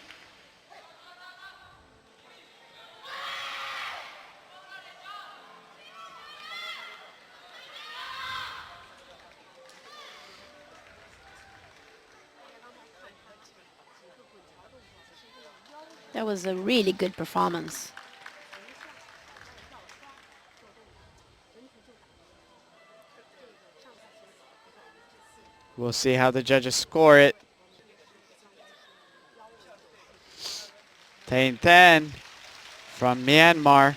That was a really good performance. We'll see how the judges score it. Tain Than from Myanmar.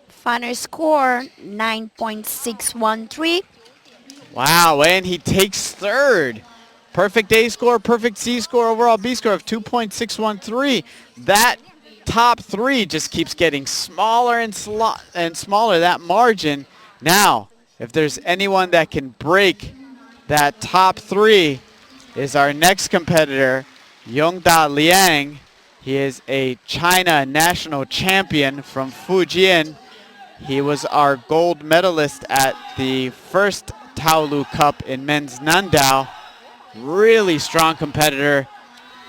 Final score 9.613. Wow, and he takes third. Perfect A score, perfect C score, overall B score of 2.613. That top three just keeps getting smaller and smaller, that margin. Now, if there's anyone that can break that top three, is our next competitor, Yongda Liang. He is a China national champion from Fujian. He was our gold medalist at the first Taolu Cup in men's Nandao. Really strong competitor.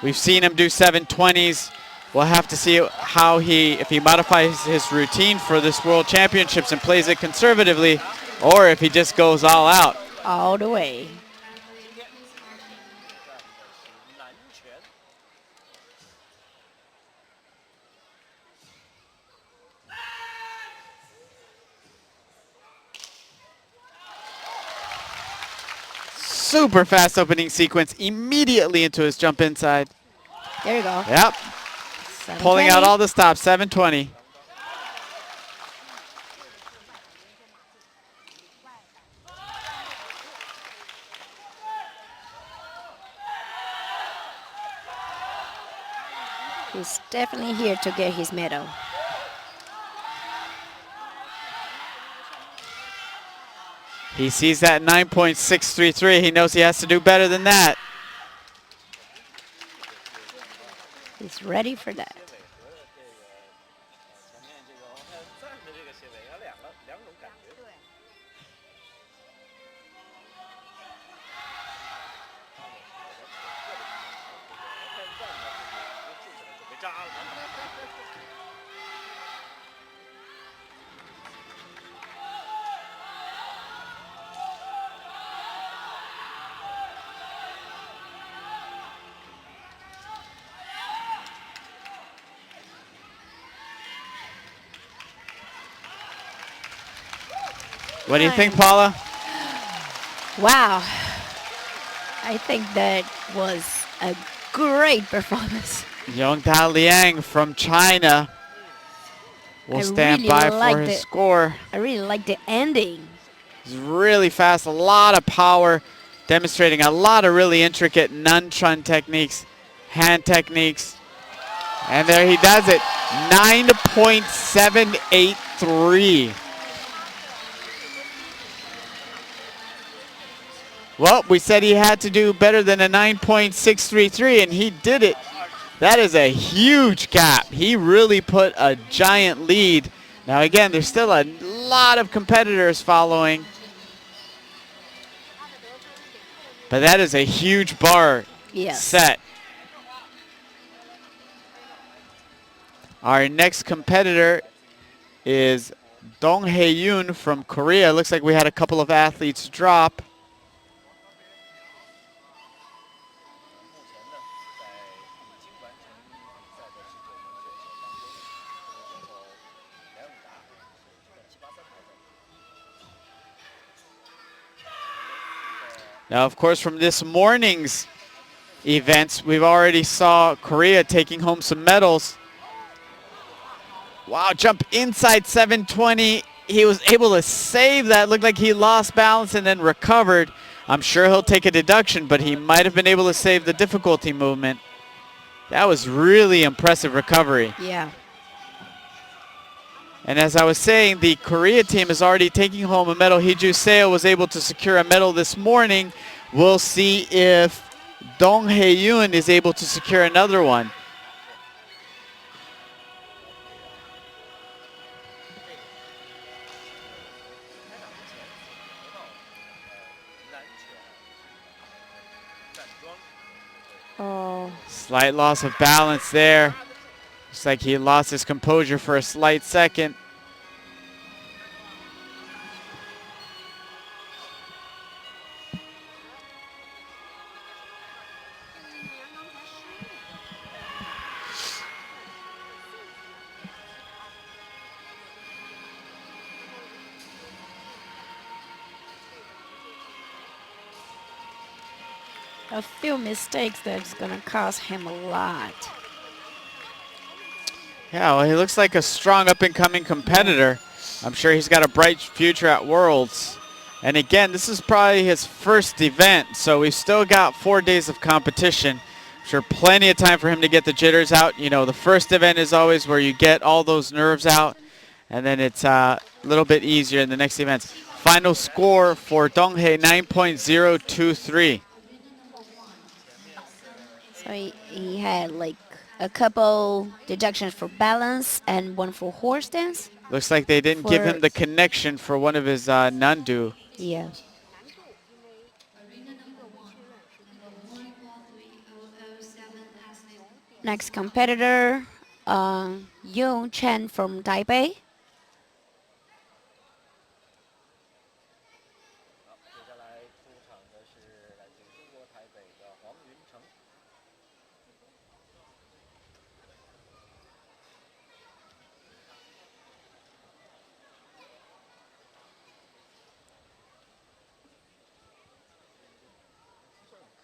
We've seen him do 720s. We'll have to see how if he modifies his routine for this World Championships and plays it conservatively, or if he just goes all out. All the way. Super fast opening sequence immediately into his jump inside. There you go. Yep. Pulling out all the stops, 720. He's definitely here to get his medal. He sees that 9.633. He knows he has to do better than that. He's ready for that. 结尾和前面往下站的这个结尾，它两种感觉。对。准备扎了。What do you think, Paula? Wow. I think that was a great performance. Yongda Liang from China will I stand really by for liked his it. score. I really like the ending. He's really fast, a lot of power, demonstrating a lot of really intricate Nanchun techniques, hand techniques. And there he does it, 9.783. Well, we said he had to do better than a 9.633, and he did it. That is a huge gap. He really put a giant lead. Now again, there's still a lot of competitors following. But that is a huge bar Yes. set. Our next competitor is Dong Hae-yoon from Korea. Looks like we had a couple of athletes drop. 目前呢，在已经完成比赛的19名选手当中，选手梁永达，783跑者。 Now, of course, from this morning's events, we've already saw Korea taking home some medals. Wow, jump inside 720. He was able to save that. Looked like he lost balance and then recovered. I'm sure he'll take a deduction, but he might have been able to save the difficulty movement. That was really impressive recovery. Yeah. And as I was saying, the Korea team is already taking home a medal. Hee-ju Seo was able to secure a medal this morning. We'll see if Dong Hae-yoon is able to secure another one. Oh. Slight loss of balance there. Looks like he lost his composure for a slight second. A few mistakes that's gonna cost him a lot. Yeah, well, he looks like a strong up-and-coming competitor. I'm sure he's got a bright future at Worlds. And again, this is probably his first event, so we've still got 4 days of competition. I'm sure plenty of time for him to get the jitters out. You know, the first event is always where you get all those nerves out, and then it's a little bit easier in the next events. Final score for Dong-hae, 9.023. So he had like a couple deductions for balance and one for horse dance. Looks like they didn't give him the connection for one of his Nandu. Yeah. Next competitor, Yoon Chen from Taipei. 接下来出场的是来自于中国台北的黄云成。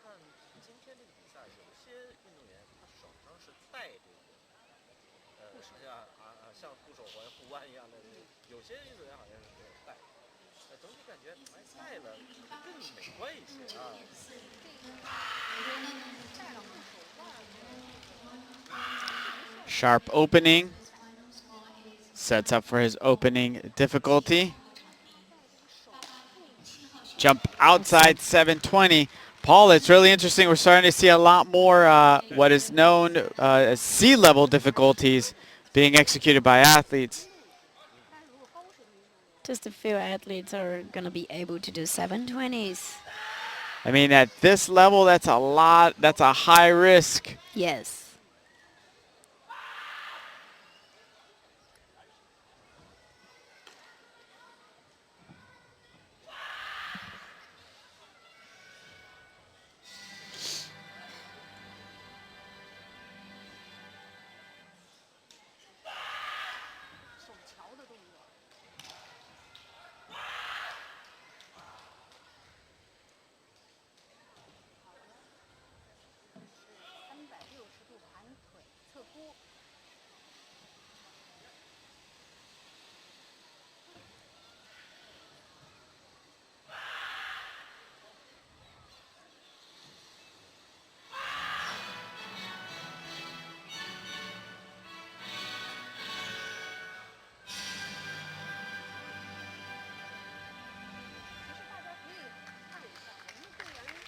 看今天这个比赛，有些运动员他手上是带这个，像护手环、护腕一样的，有些运动员好像是没有带。总体感觉带了更美观一些啊。Sharp opening. Sets up for his opening difficulty. Jump outside 720. Paul, it's really interesting. We're starting to see a lot more what is known as sea level difficulties being executed by athletes. Just a few athletes are going to be able to do 720s. I mean, at this level, that's a lot. That's a high risk. Yes.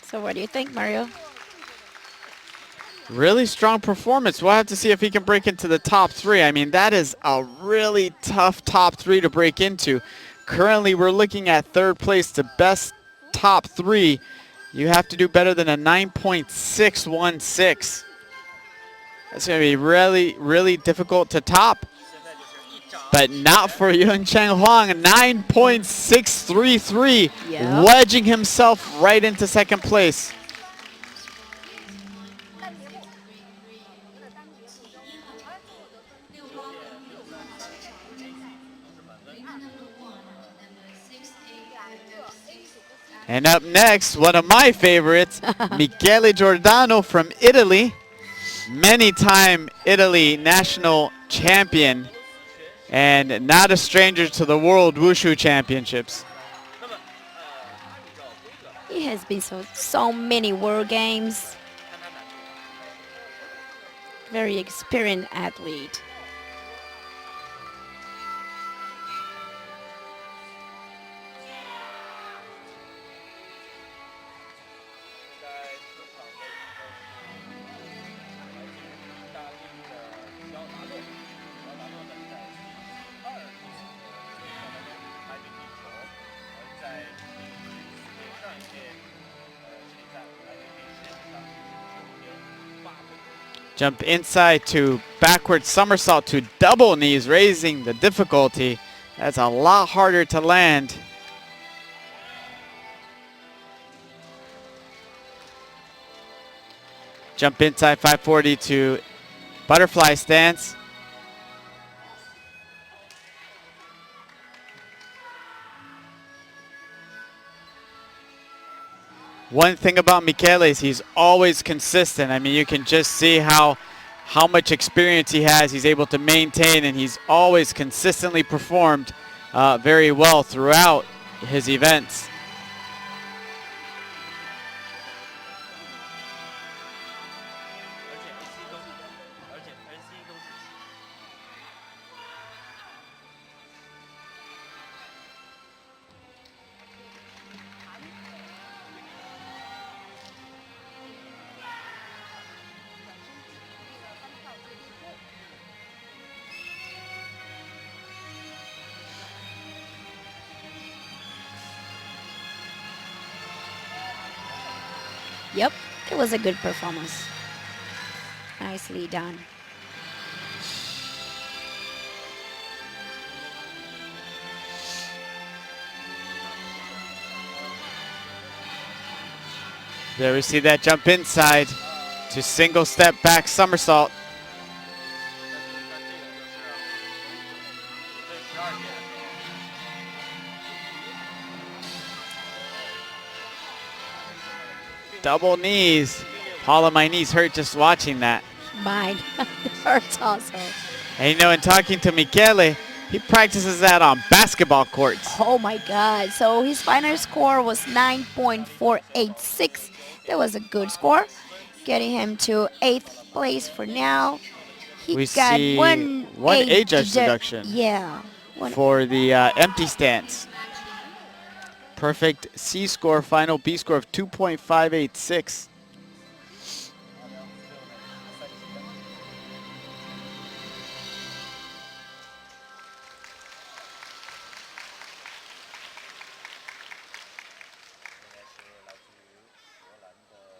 So what do you think, Mario? Really strong performance. We'll have to see if he can break into the top 3. I mean, that is a really tough top 3 to break into. Currently, we're looking at 3rd place to best top 3. You have to do better than a 9.616. That's going to be really, really difficult to top. But not for Yun Cheng Huang. 9.633, Yeah. wedging himself right into 2nd place. And up next, one of my favorites, Michele Giordano from Italy. Many-time Italy national champion and not a stranger to the World Wushu Championships. He has been so many World Games. Very experienced athlete. Jump inside to backward somersault to double knees, raising the difficulty. That's a lot harder to land. Jump inside 540 to butterfly stance. One thing about Michele is he's always consistent. I mean, you can just see how much experience he has. He's able to maintain, and he's always consistently performed very well throughout his events. Yep, it was a good performance. Nicely done. There we see that jump inside to single step back somersault. Double knees. Paula, my knees hurt just watching that. Mine hurts also. And you know, in talking to Michele, he practices that on basketball courts. Oh my God. So his final score was 9.486. That was a good score, getting him to 8th place for now. He We got see one one age deduction. Yeah. For the empty stance. Perfect C score, final B score of 2.586.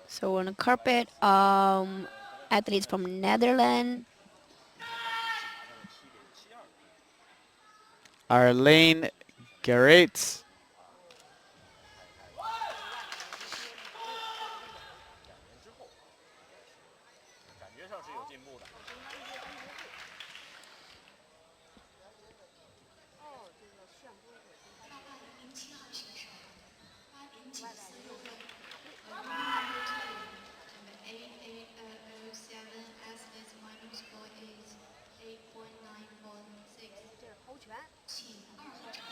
So on the carpet, athletes from Netherlands. Arlene Gerets. 感觉上是有进步的。哦，这个旋波腿应该是807号选手80946分。8807 athlete's final score is 8.946. 这是抛拳。请2号场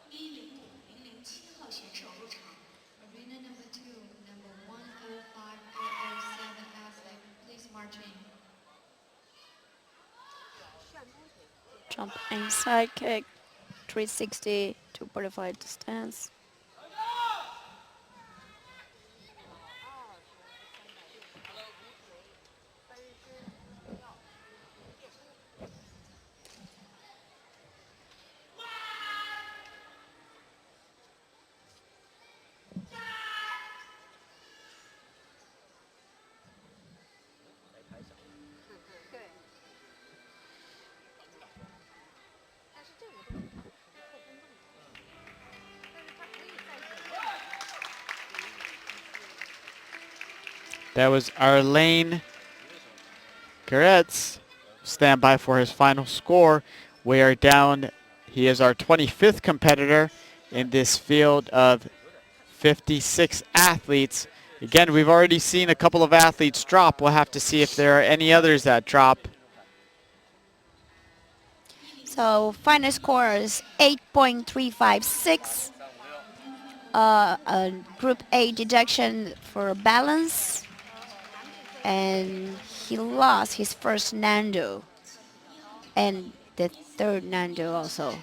地10007号选手入场。Arena number 2, number 105007 athlete, please march in. 旋波腿。 Jump inside kick, 360 to butterfly stance. 翻身跳。 对。但是这个动作它属于后跟动作，但是它可以在有的 That was Arlene Gerets. Stand by for his final score. We are down. He is our 25th competitor in this field of 56 athletes. Again, we've already seen a couple of athletes drop. We'll have to see if there are any others that drop. So final score is 8.356. Group A deduction for balance. And he lost his first Nando. And the third Nando also.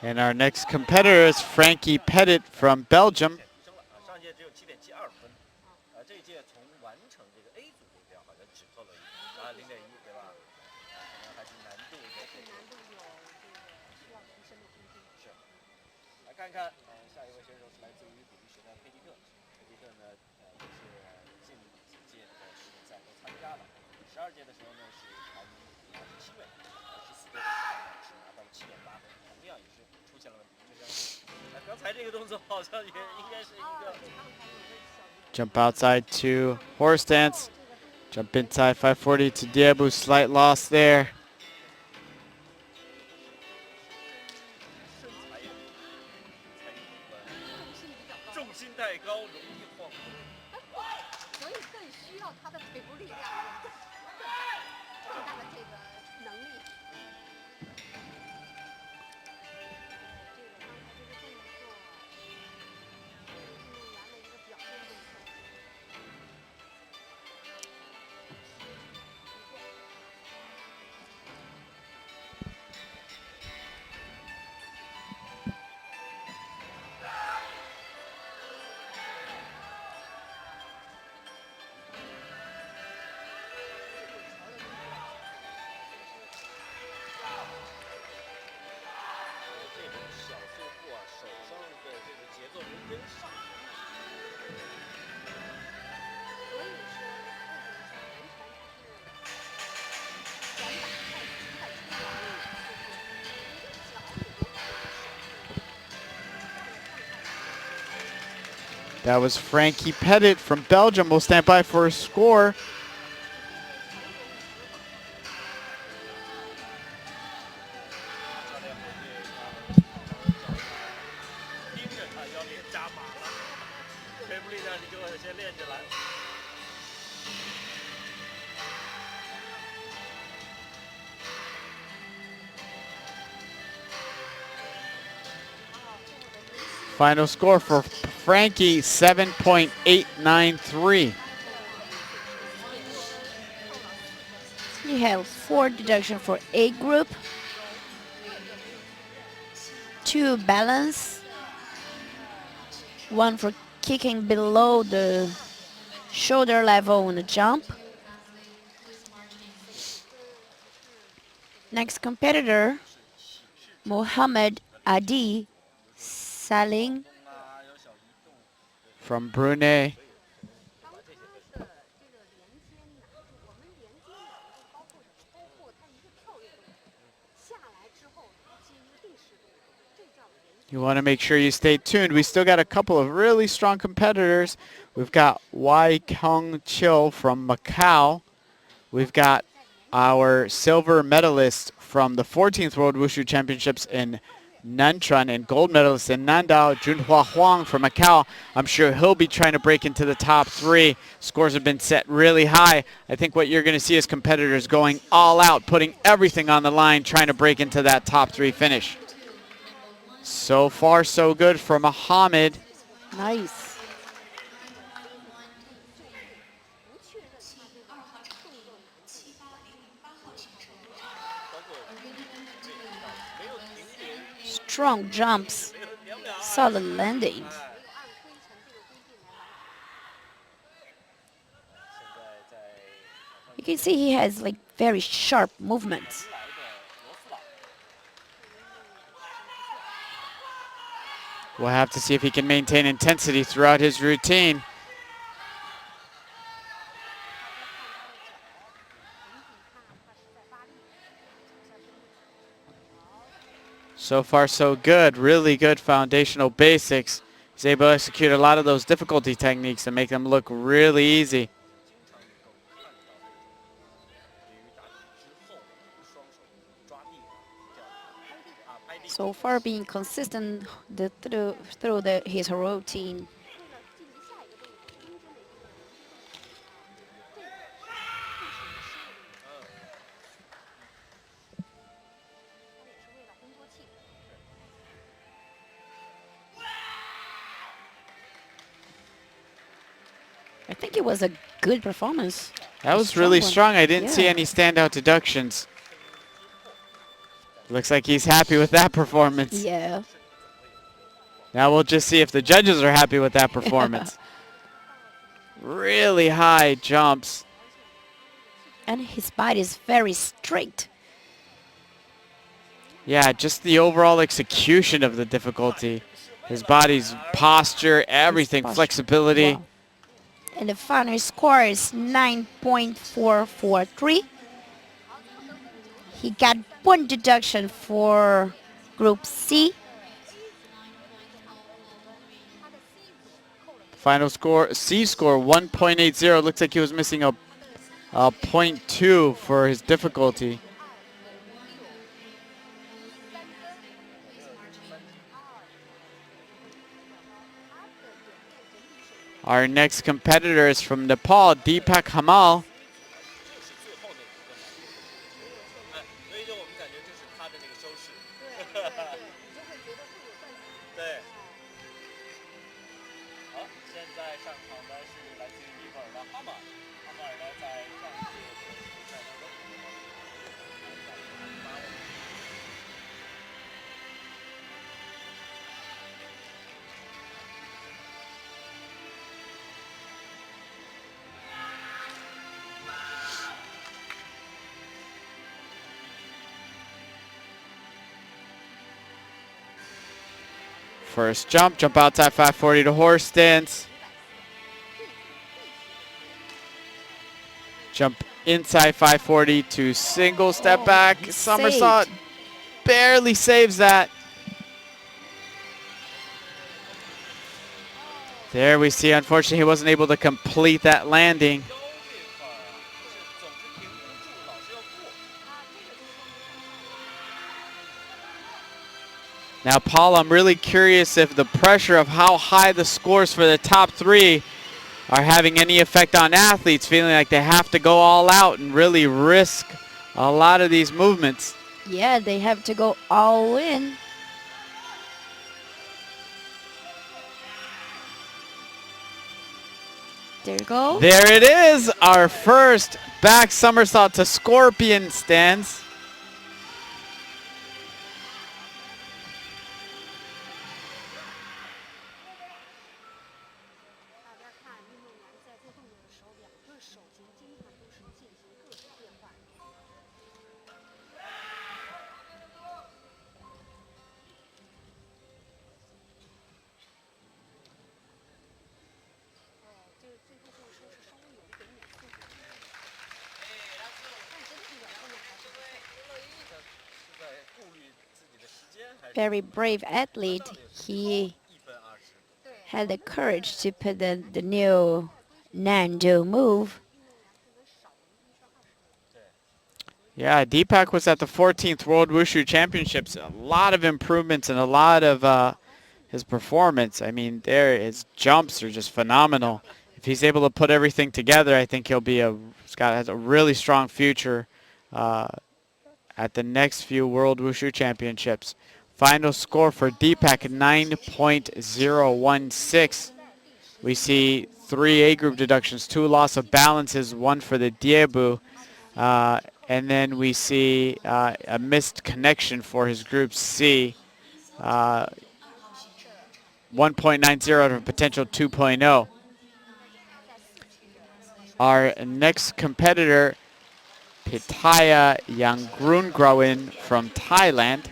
And our next competitor is Frankie Pettit from Belgium. 上届只有7.72分，这一届从完成这个 A 组目标好像只做了0.1，对吧？可能还是难度的这个。需要提升的空间。是。来看看，下一位选手是来自于比利时的佩蒂特。佩蒂特呢，也是近几届的世锦赛都参加了。12届的时候呢是排名27位，14届的时候呢是拿到了7.8分，同样也是出现了问题。就像刚才这个动作好像也应该是一个。 Jump outside to horse stance. Jump inside 540 to Diabu. Slight loss there. 重心太高，容易晃动。所以更需要他的腿部力量，更大的这个能力。这个刚才这个动作，运动员的一个表现动作。 这种小碎步啊，手上的这个节奏能跟上。所以说，不仅是完全它是拳打太出来了，就是一个脚你都可以手。 That was Frankie Pettit from Belgium. We'll stand by for a score. 盯着他要练加码了，腿部力量你给我先练起来。 Final score for Frankie, 7.893. had 4 deduction for A group, 2 balance, 1 for kicking below the shoulder level on the jump. Next competitor, Mohammed Adi Saling. From Brunei. 当他的这个连接难度，我们连接难度包括他一个跳跃动作下来之后接一个定时动作，这叫连接。 You want to make sure you stay tuned. We still got a couple of really strong competitors. We've got Wai Kong Chiu from Macau. We've got our silver medalist from the 14th World Wushu Championships in Nanchuan and gold medalist in Nandao, Junhua Huang from Macau. I'm sure he'll be trying to break into the top 3. Scores have been set really high. I think what you're going to see is competitors going all out, putting everything on the line, trying to break into that top 3 finish. So far, so good for Mohammed. Nice. 不确认他这个动作难度。 Strong jumps, solid landings. 按规程这个规定来完成。 You can see he has like very sharp movements. We'll have to see if he can maintain intensity throughout his routine. So far, so good. Really good foundational basics. He's able to execute a lot of those difficulty techniques and make them look really easy. So far, being consistent through his routine. 为了进行下一个动作，因为这个动作是为了中间的一个动作。 I think it was a good performance. That A was really one. strong. I didn't see Yeah. any standout deductions. Looks like he's happy with that performance. Yeah. Now we'll just see if the judges are happy with that performance. Really high jumps. And his body is very straight. Yeah, just the overall execution of the difficulty. His body's posture, everything, posture. flexibility. Wow. And the final score is 9.443. He got 1 deduction for Group C. Final score, C score, 1.80. Looks like he was missing a 0.2 for his difficulty. Our next competitor is from Nepal, Deepak Hamal. 所以就我们感觉这是他的那个收视。对，你就会觉得会有断层。对。好，现在上场的是来自于尼泊尔的哈马尔。哈马尔呢，在上届的比赛当中，First jump, jump outside 540 to horse stance. Jump inside 540 to single step back. he Somersault saved. barely saves that. There we see, unfortunately, he wasn't able to complete that landing. 腰这块儿啊，是总是停不住，老是要过。 Now, Paul, I'm really curious if the pressure of how high the scores for the top 3 are having any effect on athletes, feeling like they have to go all out and really risk a lot of these movements. Yeah, they have to go all in. There you go. There it is, our first back somersault to scorpion stance. 大家看运动员在做动作的时候，两个手型经常都是进行各种变换。这个最后说是稍微有一点点速度，但整体表现的还是不错。是在顾虑自己的时间，还是 Very brave athlete. He 1分20？ had the courage to put the new Nando move. Yeah, Deepak was at the 14th World Wushu Championships. A lot of improvements and a lot of his performance. I mean, his jumps are just phenomenal. If he's able to put everything together, I think he'll be has a really strong future at the next few World Wushu Championships. Final score for Deepak, 9.016. We see 3 A group deductions, 2 loss of balances, 1 for the Diebu. And then we see a missed connection for his group C. 1.90 out of a potential 2.0. Our next competitor, Pitaya Yanggrungrawen from Thailand.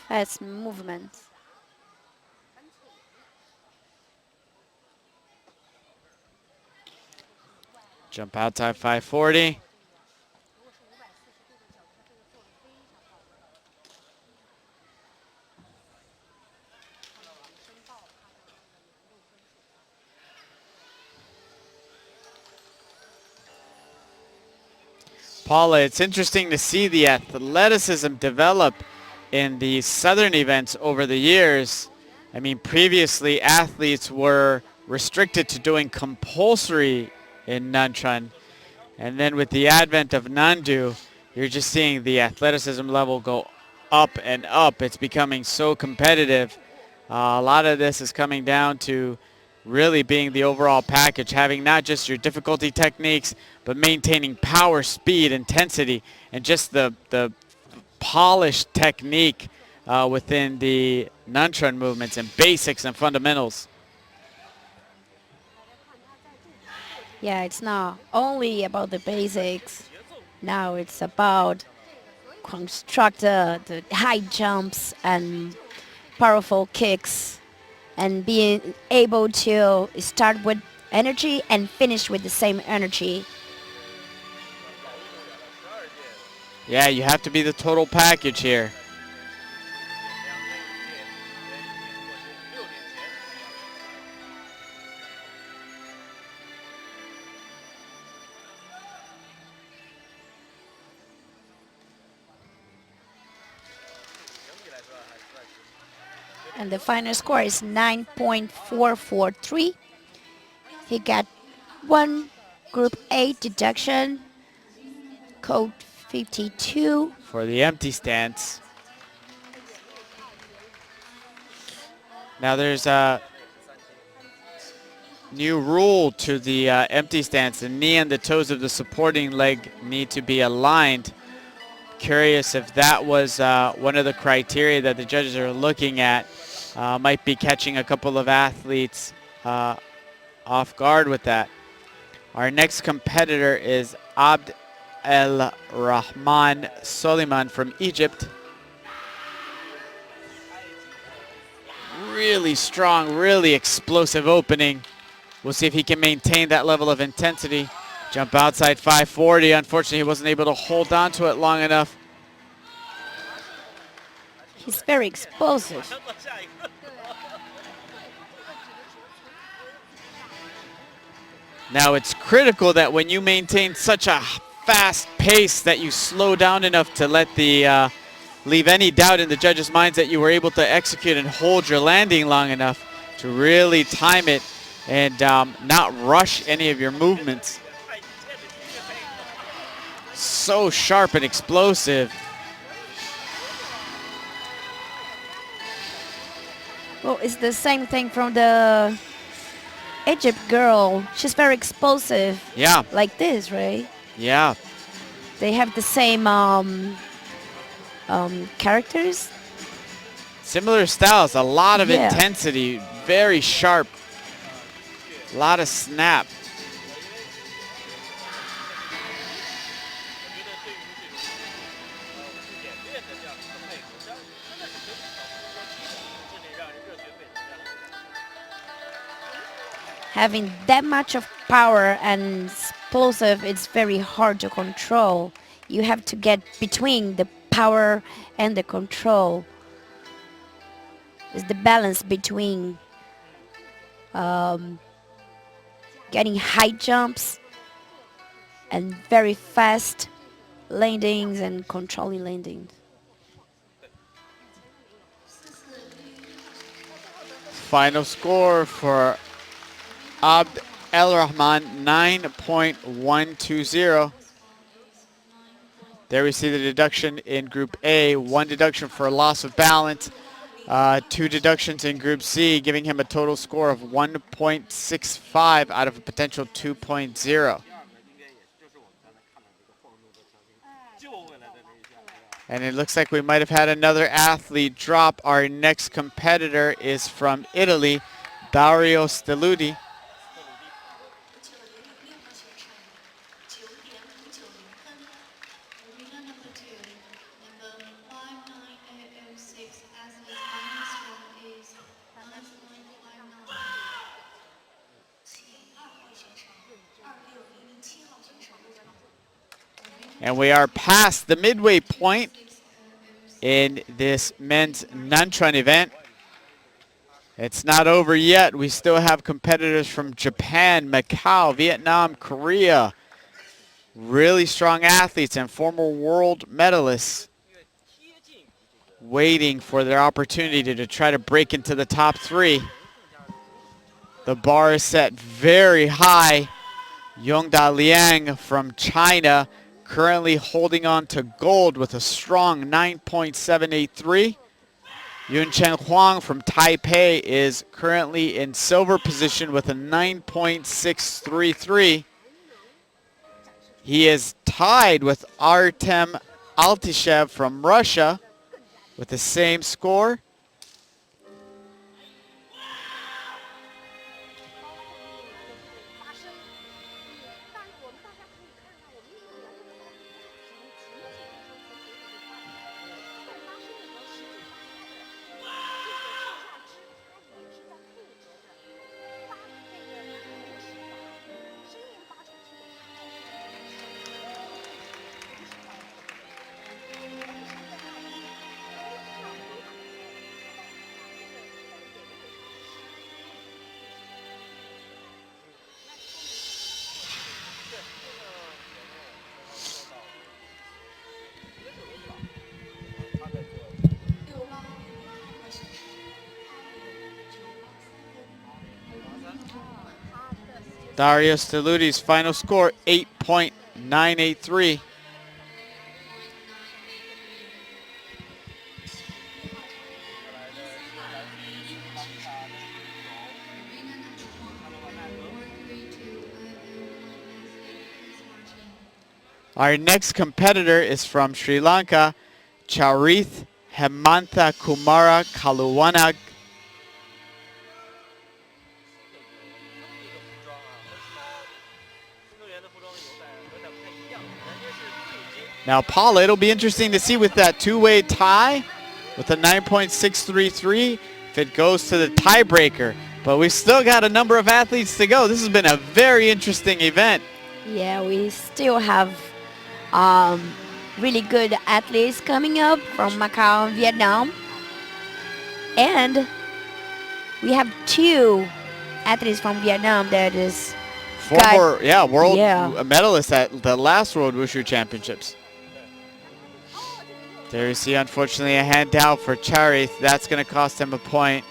Fast movements. Jump outside 540. 如果是540度的角度，他这个做的非常到位。看到提升到他的这个难度分数。 Paula, it's interesting to see the athleticism develop in the southern events over the years. I mean, previously athletes were restricted to doing compulsory in Nanchun. And then with the advent of Nandu, you're just seeing the athleticism level go up and up. It's becoming so competitive. A lot of this is coming down to really being the overall package, having not just your difficulty techniques, but maintaining power, speed, intensity, and just the polished technique within the Nanchun movements and basics and fundamentals. Yeah, it's not only about the basics. Now it's about construct the high jumps and powerful kicks and being able to start with energy and finish with the same energy. Yeah, you have to be the total package here. And the final score is 9.443. He got 1 Group A deduction, code 52. For the empty stance. Now there's a new rule to the empty stance. The knee and the toes of the supporting leg need to be aligned. Curious if that was one of the criteria that the judges are looking at. Might be catching a couple of athletes off guard with that. Our next competitor is Abd El Rahman Soliman from Egypt. Really strong, really explosive opening. We'll see if he can maintain that level of intensity. Jump outside 540. Unfortunately, he wasn't able to hold on to it long enough. He's very explosive. Now it's critical that when you maintain such a fast pace that you slow down enough to let the leave any doubt in the judges' minds that you were able to execute and hold your landing long enough to really time it and not rush any of your movements. So sharp and explosive. Well, it's the same thing from the Egypt girl. She's very explosive. Yeah, Like this, right? yeah. They have the same characters. Similar styles, a lot of Yeah. intensity, very sharp, a lot of snap. Having that much of power and explosive, it's very hard to control. You have to get between the power and the control. It's the balance between getting high jumps and very fast landings and controlling landings. Final score for Abd El Rahman, 9.120. There we see the deduction in Group A, 1 deduction for loss of balance, 2 deductions in Group C, giving him a total score of 1.65 out of a potential 2.0. And it looks like we might have had another athlete drop. Our next competitor is from Italy, Dario Stelluti. Arena number 2, number 59806, athlete minus 1 is minus 159. 2号选手，2607号选手入场。 And we are past the midway point in this men's Nanchun event. It's not over yet. We still have competitors from Japan, Macau, Vietnam, Korea. Really strong athletes and former world medalists waiting for their opportunity to try to break into the top 3. The bar is set very high. Yongda Liang from China currently holding on to gold with a strong 9.783. Yunchen Huang from Taipei is currently in silver position with a 9.633. He is tied with Artem Altishev from Russia with the same score. Dario Stelluti's final score, 8.983. Our next competitor is from Sri Lanka, Charith Hemantha Kumara Kaluwanag. Now, Paula, it'll be interesting to see with that two-way tie with a 9.633 if it goes to the tiebreaker. But we've still got a number of athletes to go. This has been a very interesting event. Yeah, we still have really good athletes coming up from Macau and Vietnam. And we have 2 athletes from Vietnam that is Former, world Yeah. medalist at the last World Wushu Championships. There you see, unfortunately, a handout for Charith. That's going to cost him a point.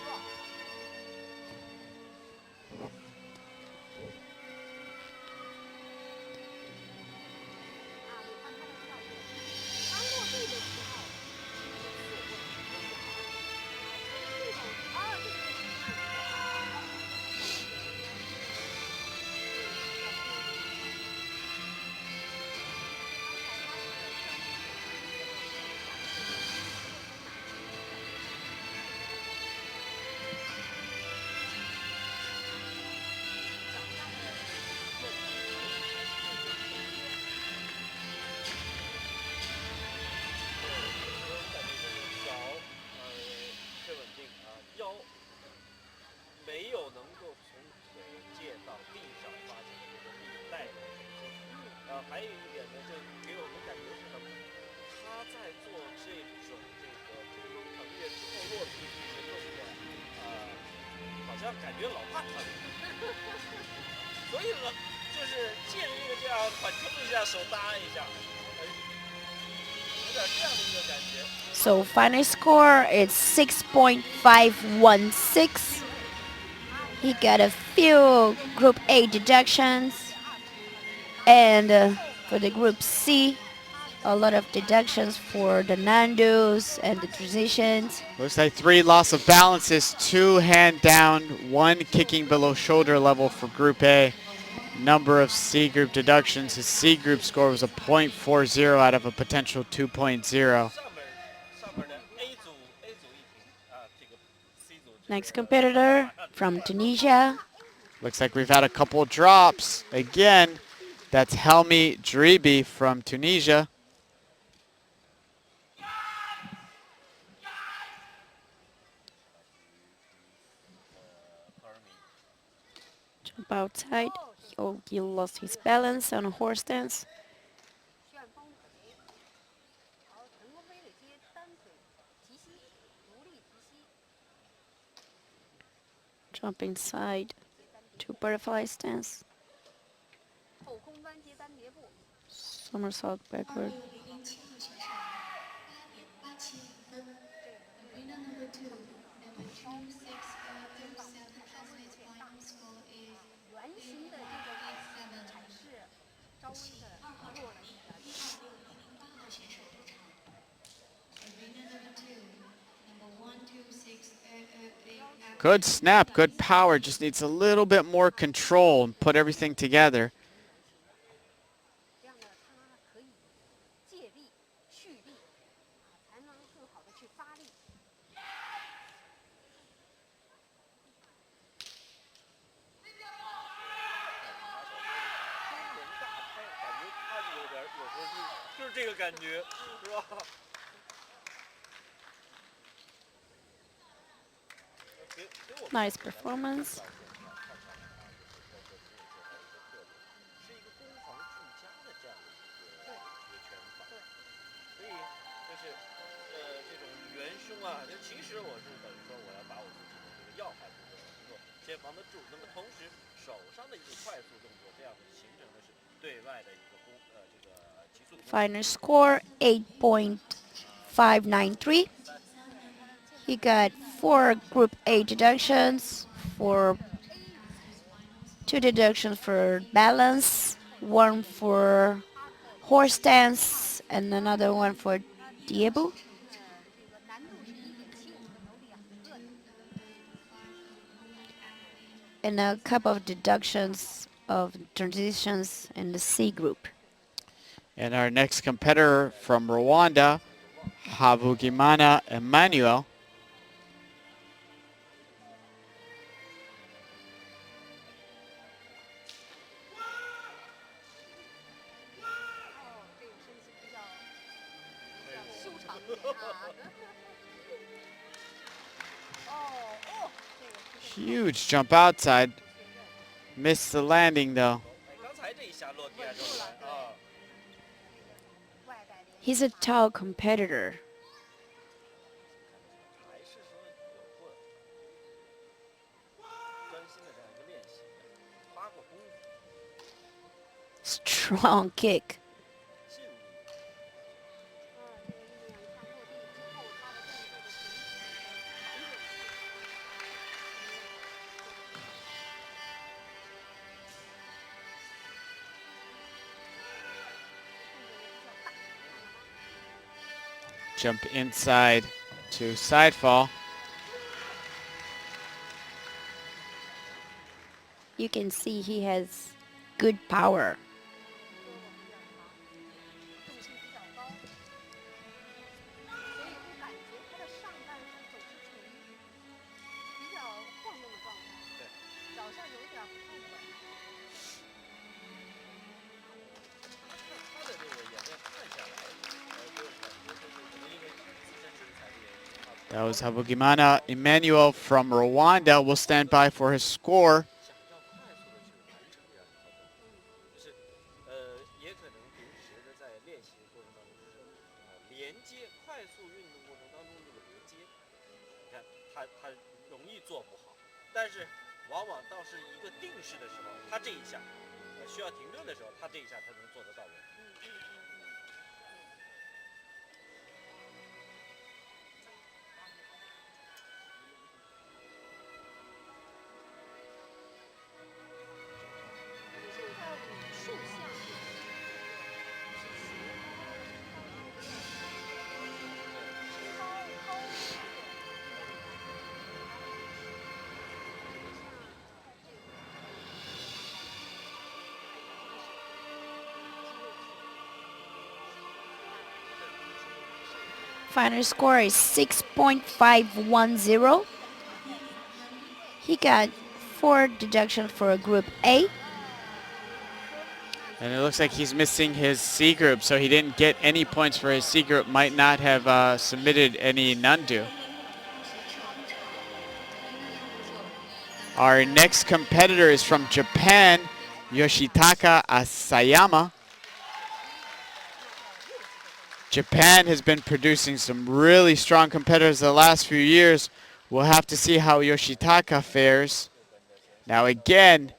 So final score is 6.516. He got a few Group A deductions, and for the Group C, a lot of deductions for the Nandos and the transitions. Looks like 3 loss of balances, 2 hand down, 1 kicking below shoulder level for Group A. Number of C group deductions. His C group score was a .40 out of a potential 2.0. Next competitor from Tunisia. Looks like we've had a couple drops. Again, that's Helmi Dribi from Tunisia. Jump outside. He lost his balance on a horse stance. 旋风腿，好，腾空飞腿接单腿提膝，独立提膝， Jump inside to butterfly stance. 后空翻接单叠步， Somersault backward. 圆形的这个阐释招威的弱的一个。 Good snap, good power. Just needs a little bit more control and put everything together. 这样呢，它可以借力蓄力，才能更好的去发力。 就是这个感觉，是吧？ Nice performance. 是一个攻防俱佳的这样的一个拳法，所以就是这种元凶啊，就其实我是等于说我要把我自己的这个要害部分能够先防得住，那么同时手上的一个快速动作，这样形成的是对外的一个这个急速的攻击。 Final score 8.593. He got 4 Group A deductions, 2 deductions for balance, 1 for horse stance, and another one for Diebo. 这个难度是1.75，有2个的。 And a couple of deductions of transitions in the C group. And our next competitor from Rwanda, Havugimana Emmanuel. 哦，这个身形比较修长一点啊。哦，这个出现 Huge jump outside. Missed the landing though. 哎，刚才这一下落地啊，周文啊， 外带连 He's a tall competitor. 还是说有过专心的这样一个练习，花过功夫， Strong kick. 尽力。这个力量看后 Jump inside to side fall. You can see he has good power. 重心比较高，所以会感觉他的上半身总是处于比较晃动的状态，对，脚下有点不太稳。他的这个演练看下来，就感觉就是可能因为自身身材的原因，他 That was Habugimana Emmanuel from Rwanda will stand by for his score. 想要快速的去完成这样一套动作，就是也可能平时的在练习过程当中，就是连接快速运动过程当中这个连接，你看他容易做不好，但是往往到是一个定式的时候，他这一下需要停顿的时候，他这一下他能做得到位。他们现在武术项目是身高高的Final score is 6.510. He got 4 deductions for Group A. And it looks like he's missing his C group, so he didn't get any points for his C group, might not have submitted any Nandu. Our next competitor is from Japan, Yoshitaka Asayama. Japan has been producing some really strong competitors the last few years. We'll have to see how Yoshitaka fares. Now again,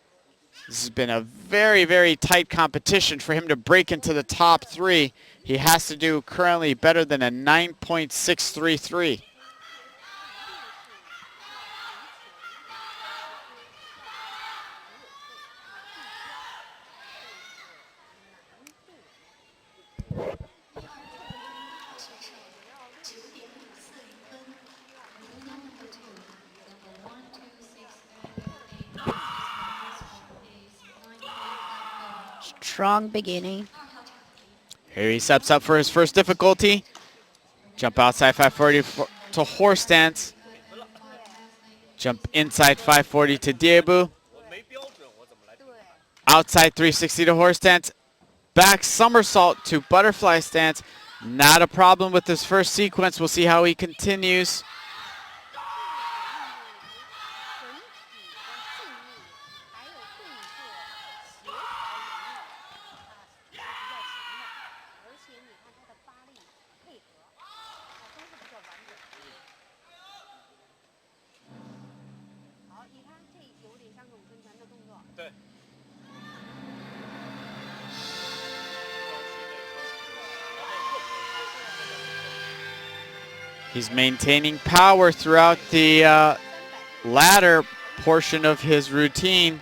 this has been a very, very tight competition for him to break into the top 3. He has to do currently better than a 9.633. Strong beginning. Here he steps up for his first difficulty. Jump outside 540 to horse stance. Jump inside 540 to Diebu. 我没标准，我怎么来评判？ Outside 360 to horse stance. Back somersault to butterfly stance. Not a problem with this first sequence. We'll see how he continues. 整体的sync还有动作协调能力，比较强的，而且你看他的发力配合，都是比较完整的。好，你看这有点像咏春拳的动作。对。 He's maintaining power throughout the latter portion of his routine.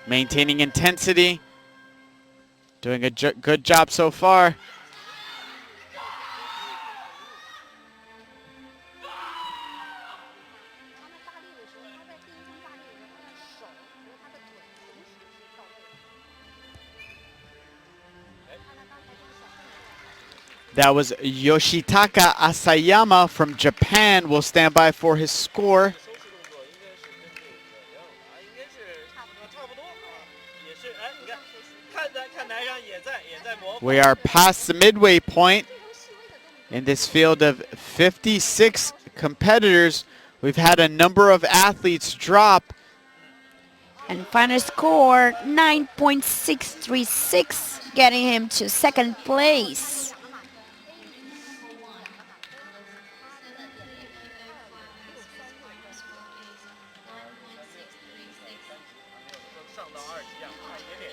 Maintaining intensity. Doing a good job so far. 他们发力的时候，他在第一声发力的时候，他的手和他的腿同时是到位的。看他刚才这个小动作。 That was Yoshitaka Asayama from Japan. Will stand by for his score. 收拾动作应该是跟这个应该是差不多也是哎，你看看台上也在模仿。 We are past the midway point in this field of 56 competitors. We've had a number of athletes drop. And final score 9.636, getting him to second place. 上到2级啊，差一点点。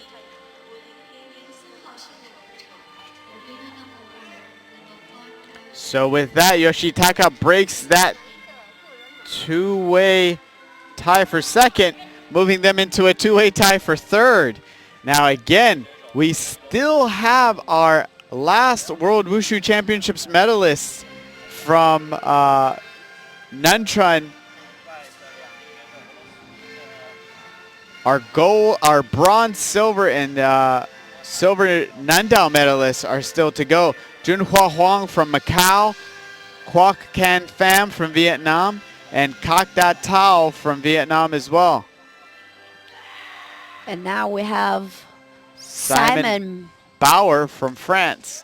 So with that, Yoshitaka breaks that two-way tie for second, moving them into a two-way tie for third. Now again, we still have our last World Wushu Championships medalists from Nanchun, our bronze, silver, and silver Nandao medalists are still to go. Junhua Huang from Macau, Quoc Can Pham from Vietnam, and Kok Dat Tao from Vietnam as well. And now we have Simon Simon. Bauer from France.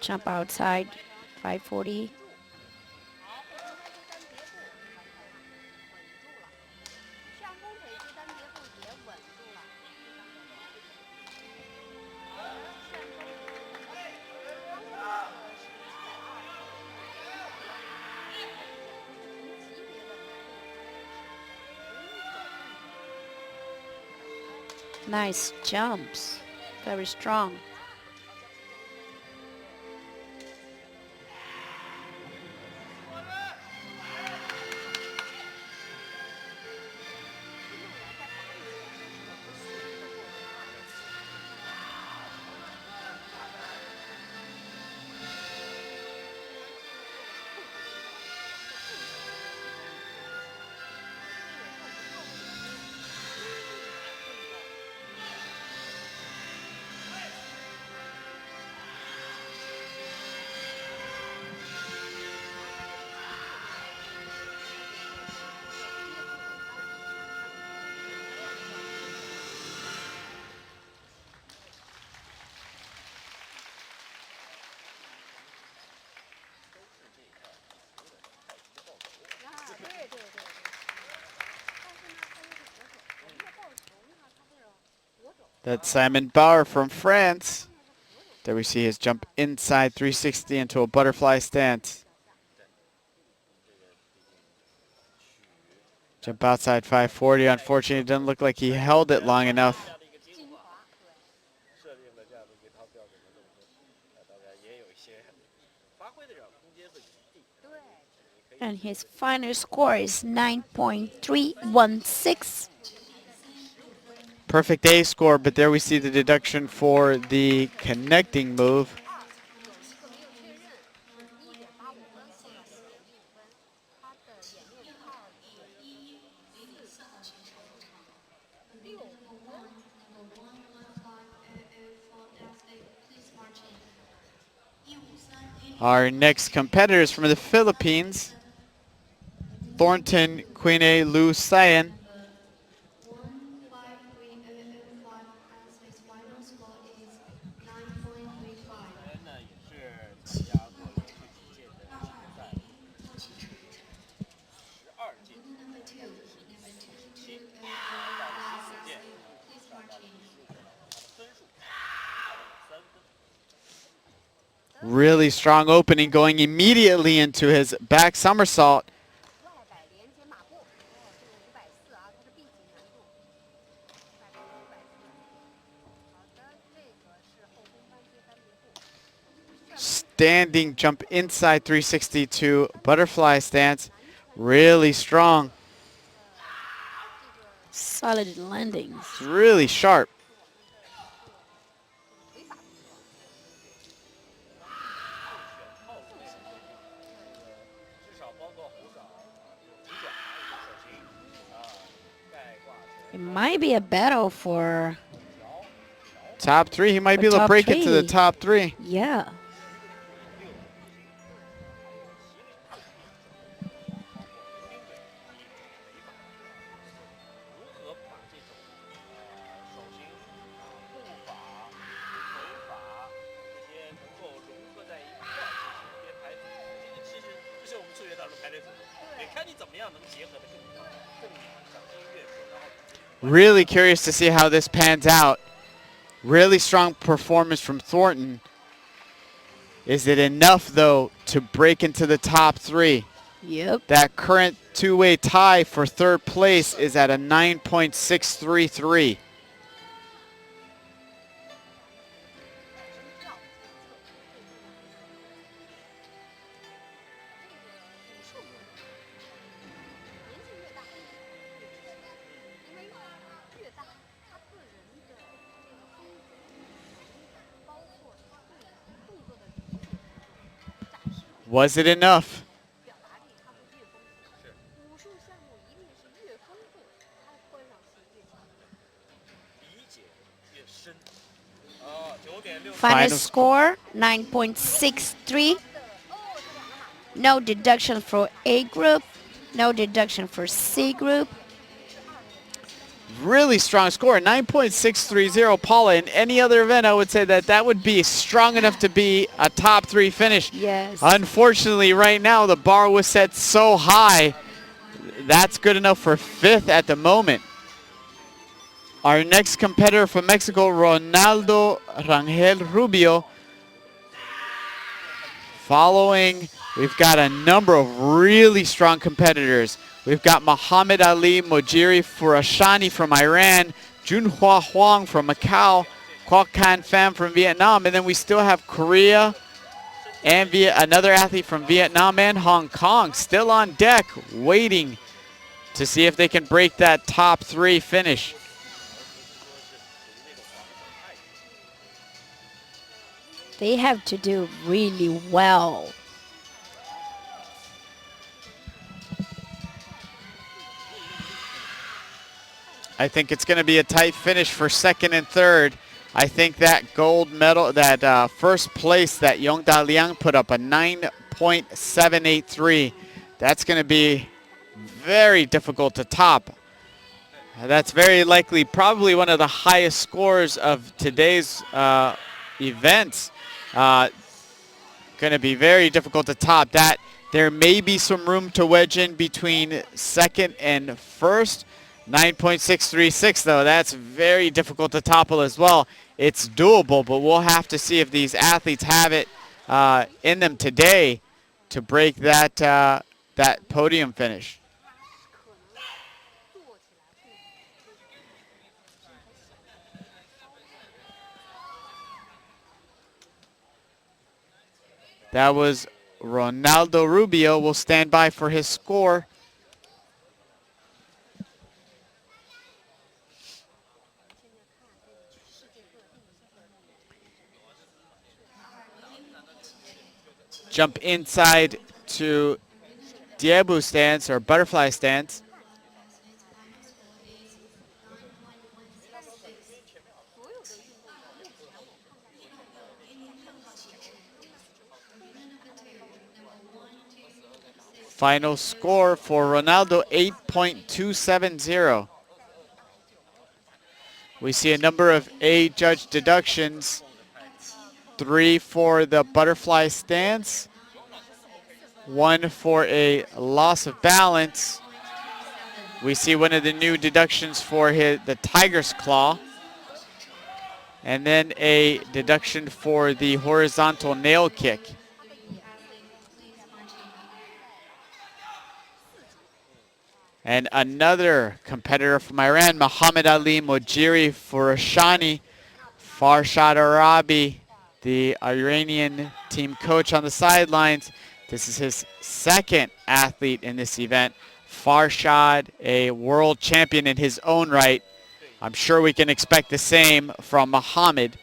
Jump outside 540. Nice jumps, very strong. That's Simon Bauer from France. There we see his jump inside 360 into a butterfly stance. Jump outside 540. Unfortunately, it doesn't look like he held it long enough. And his final score is 9.316. Perfect A score, but there we see the deduction for the connecting move. Our next competitors from the Philippines, Thornton Quine Lu Sayan. 153.5 as his final score is 9.35. 人呢也是参加过连续几届的世锦赛，12届，Number 2, number 2, 到了14届， please 达 march 到了 in. 15届，他的分数3分。 Really strong opening, going immediately into his back somersault. 外摆连接马步，这个540啊，它是 B 级难度，外摆540。好的，这个是后空翻接单别步。 Standing jump inside 360 to butterfly stance. Really strong. Solid landings. It's really sharp. 至少包括护掌、提脚、手心盖挂拳 It might be a battle for, Top 3. He might be able to top break into the three. top 3. yeah. 如何把这种手型、步法、腿法这些能够融合在一块儿进行编排组合，这个其实就是我们数学当中排列组合，也看你怎么样能结合的更赏心悦目，然后 Really curious to see how this pans out. Really strong performance from Thornton. Is it enough, though, to break into the top 3? Yep. That current two-way tie for third place is at a 9.633. Was it enough? 表达力它会越丰富。武术项目一定是越丰富，它的观赏性越强。理解越深。哦，9.6。 Final Final score 9.63. No deduction for A group, no deduction for C group. Really strong score, 9.630. Paula, in any other event, I would say that that would be strong enough to be a top 3 finish. Yes. Unfortunately, right now, the bar was set so high. That's good enough for 5th at the moment. Our next competitor from Mexico, Ronaldo Rangel Rubio. Following, we've got a number of really strong competitors. We've got Muhammad Ali Mojiri Furashani from Iran, Junhua Huang from Macau, Kwok Kan Pham from Vietnam, and then we still have Korea and another athlete from Vietnam and Hong Kong still on deck, waiting to see if they can break that top 3 finish. They have to do really well. I think it's going to be a tight finish for 2nd and 3rd. I think that gold medal, that first place that Yong Da Liang put up, a 9.783, that's going to be very difficult to top. That's very likely probably one of the highest scores of today's events. Going to be very difficult to top that. There may be some room to wedge in between 2nd and 1st. 9.636 though, that's very difficult to topple as well. It's doable, but we'll have to see if these athletes have it in them today to break that that podium finish. That was Ronaldo Rubio. Will stand by for his score. Jump inside to Diebu stance or butterfly stance. Final score for Ronaldo, 8.270. We see a number of A judge deductions. 3 for the butterfly stance, 1 for a loss of balance. We see one of the new deductions for the tiger's claw, and then a deduction for the horizontal nail kick. And another competitor from Iran, Muhammad Ali Mojiri Furashani, Farshad Arabi, the Iranian team coach on the sidelines. This is his 2nd athlete in this event. Farshad, a world champion in his own right. I'm sure we can expect the same from Muhammad.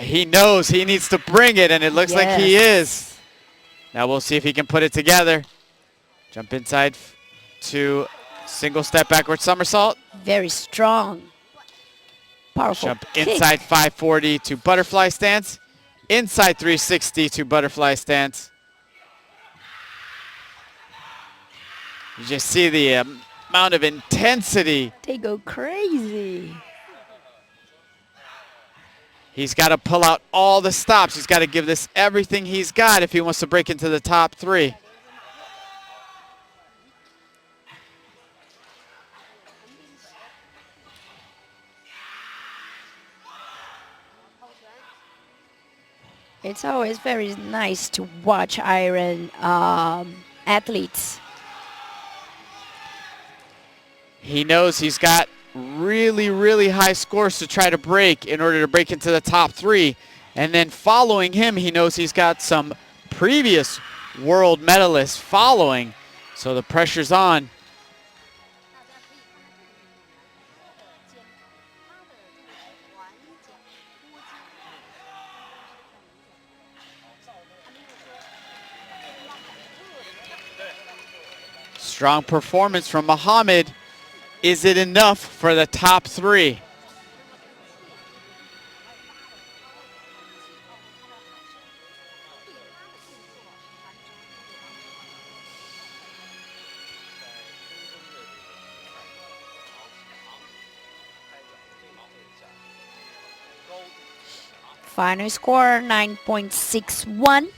He knows he needs to bring it, and it looks like he is. Now we'll see if he can put it together. Jump inside to single step backward somersault. Very strong. Powerful Jump kick. inside 540 to butterfly stance. Inside 360 to butterfly stance. You just see the amount of intensity. They go crazy. He's got to pull out all the stops. He's got to give this everything he's got if he wants to break into the top 3. It's always very nice to watch Iran athletes. He knows he's got really, really high scores to try to break in order to break into the top 3. And then following him, he knows he's got some previous world medalists following. So the pressure's on. Strong performance from Muhammad. Is it enough for the top 3? Final score 9.61.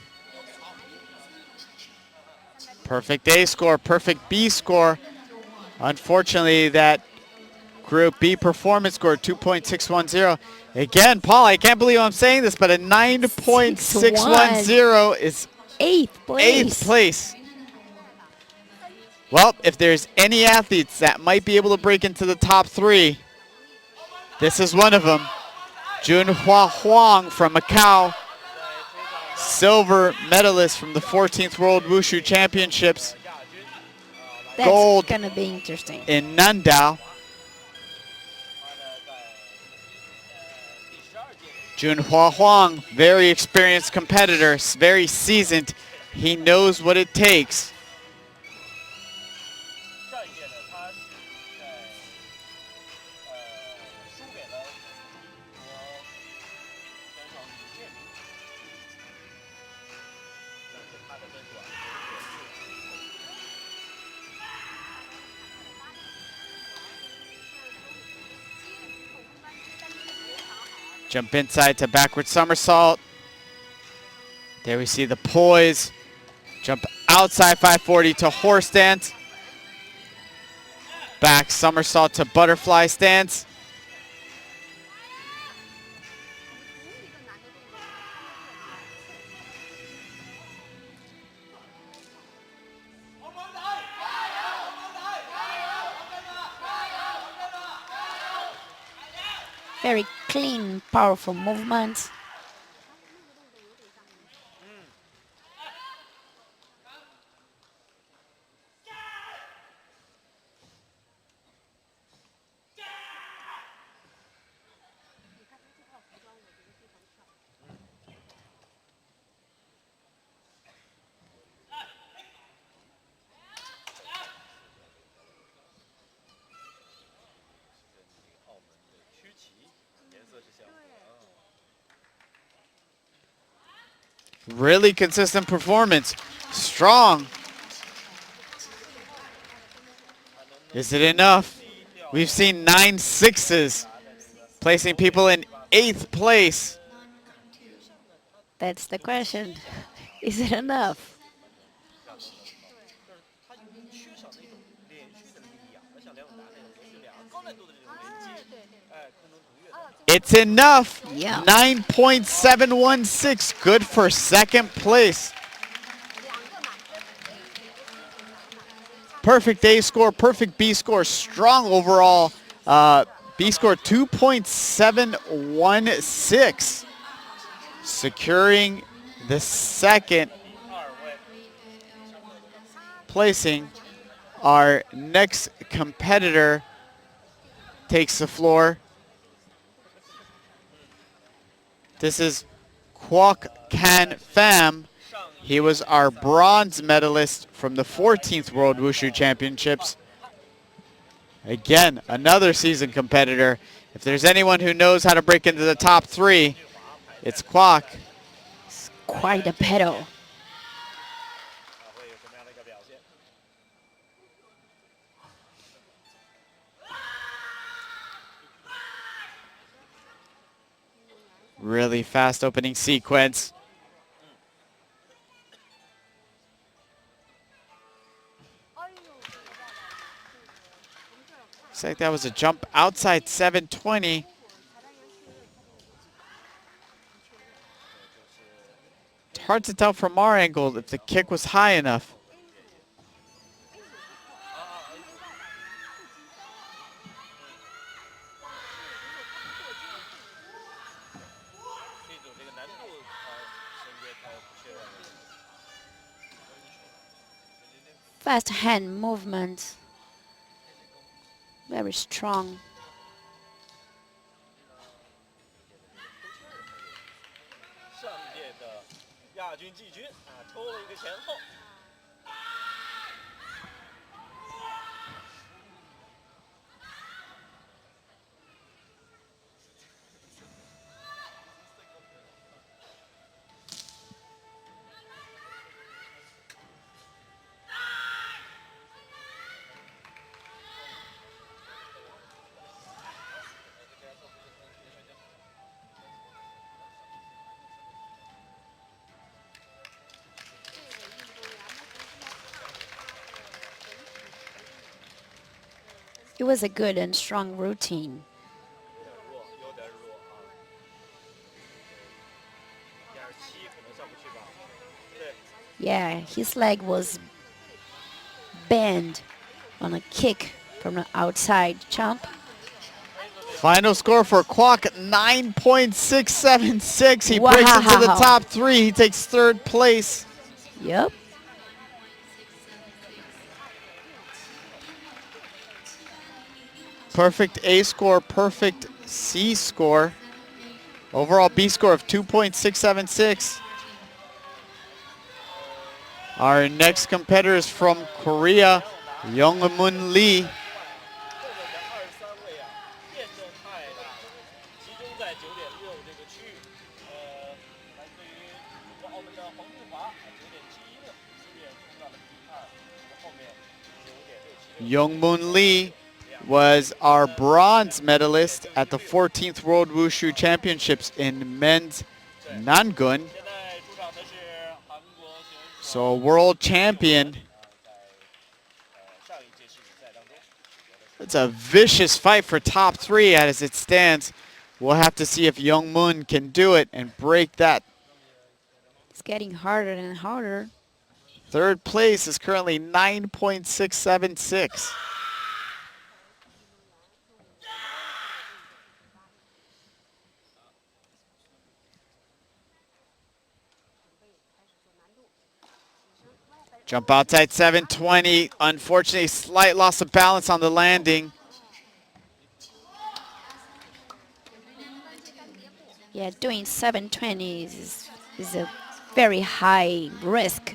Perfect A score, perfect B score. Unfortunately, that Group B performance score 2.610. Again, Paul, I can't believe I'm saying this, but a 9.610 is 8th place. 8th place. Well, if there's any athletes that might be able to break into the top 3, this is one of them. Junhua Huang from Macau, silver medalist from the 14th World Wushu Championships That's gold gonna be interesting. in Nandao. Junhua Huang, very experienced competitor, very seasoned. He knows what it takes. 上一届呢，他是在输给了和选手李建明，这是他的分数啊。Jump inside to backward somersault. There we see the poise. Jump outside 540 to horse stance. Back somersault to butterfly stance. Very clean, powerful movements. Really consistent performance. Strong. Is it enough? We've seen 9 6s, placing people in 8th place. That's the question. Is it enough? It's enough. Yeah. 9.716. Good for 2nd place. Perfect A score, perfect B score, strong overall. B score 2.716. Securing the 2nd placing. Our next competitor takes the floor. This is Kwok Kan Pham. He was our bronze medalist from the 14th World Wushu Championships. Again, another seasoned competitor. If there's anyone who knows how to break into the top 3, it's Kwok. Quite a pedal. Really fast opening sequence. Looks like that was a jump outside 720. It's hard to tell from our angle if the kick was high enough. Fast hand movement. Very strong. 上届的亚军季军啊，抽了一个前后。It was a good and strong routine. 有点弱啊，1.7可能上不去吧。对， Yeah, his leg was bent on a kick from the outside jump. Final score for Kwok, 9.676. He breaks into the Wow. top 3. He takes 3rd place. Yep. Perfect A score, perfect C score. Overall B score of 2.676. Our next competitor is from Korea, Youngmun Lee. 后面的2、3位啊，变动太大了，集中在9.6这个区域。来自于中国澳门的黄志华9.716，顺便冲到了第2。后面9.67。 Youngmun Lee was our bronze medalist at the 14th World Wushu Championships in men's Nangun. 现在出场的是韩国选手。 So a world champion. 在上一届世锦赛当中。 It's a vicious fight for top 3 as it stands. We'll have to see if Youngmun can do it and break that. It's getting harder and harder. 3rd place is currently 9.676. Jump outside 720. Unfortunately, slight loss of balance on the landing. Yeah, doing 720 is a very high risk.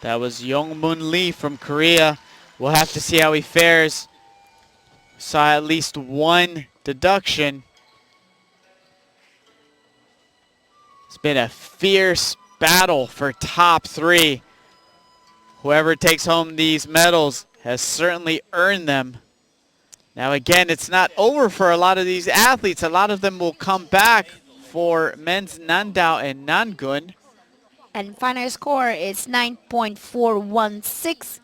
That was Youngmun Lee from Korea. We'll have to see how he fares. Saw at least one deduction. It's been a fierce battle for top 3. Whoever takes home these medals has certainly earned them. Now again, it's not over for a lot of these athletes. A lot of them will come back for men's Nandao and Nangun. And final score is 9.416.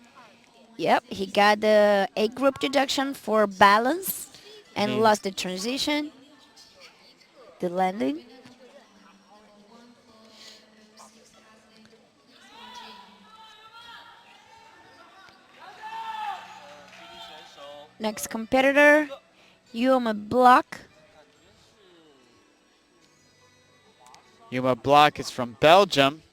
Yep, he got the A group deduction for balance and Means- lost the transition, the landing. Next competitor, Yuma Block. Yuma Block is from Belgium.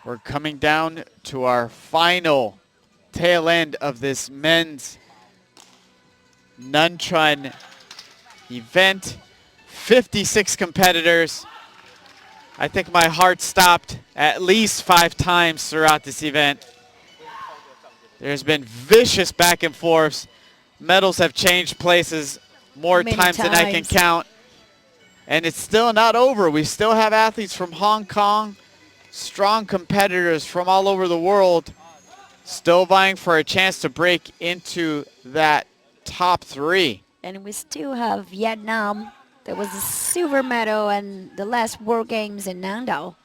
We're coming down to our final tail end of this men's Nunchun event. 56 competitors. I think my heart stopped at least 5 times throughout this event. There's been vicious back and forths. Medals have changed places more Many times than I can times. count. And it's still not over. We still have athletes from Hong Kong, strong competitors from all over the world, still vying for a chance to break into that top 3. And we still have Vietnam. There was a silver medal and the last World Games in Nandao.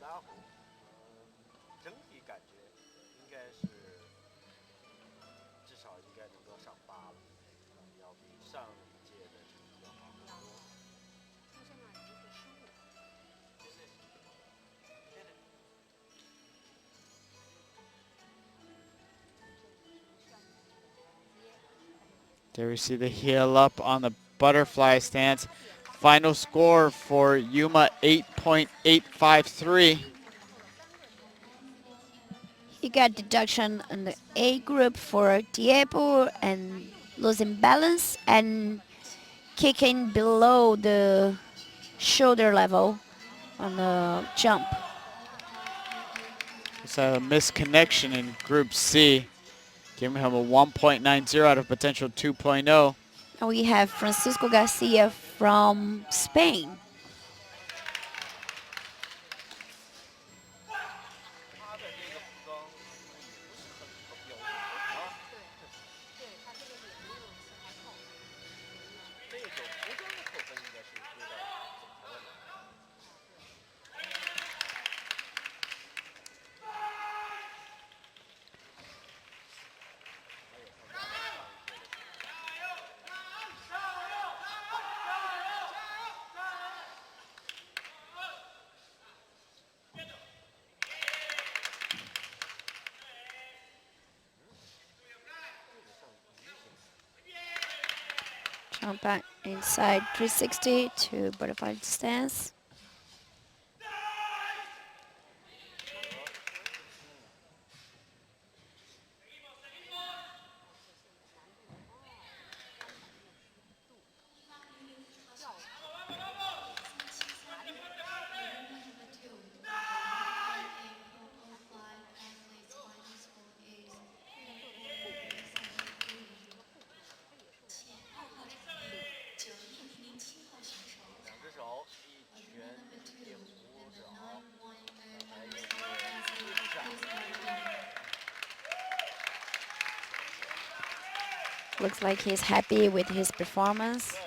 打虎，整体感觉应该是至少应该能够上8了，要比上一届的成绩要好很多。出现了一个失误。 There we see the heel up on the butterfly stance. Final score for Yuma 8.853. He got deduction in the A group for Diego and losing balance and kicking below the shoulder level on the jump. It's a misconnection in Group C, giving him a 1.90 out of potential 2.0. And we have Francisco Garcia from Spain. 他的这个服装也不是很标准啊，对，他这个也没有其他扣。这种服装的扣分应该是归到总裁的脸上。还有参加了上一届的。 Jump back inside 360 to butterfly stance. Looks like he's happy with his performance. 上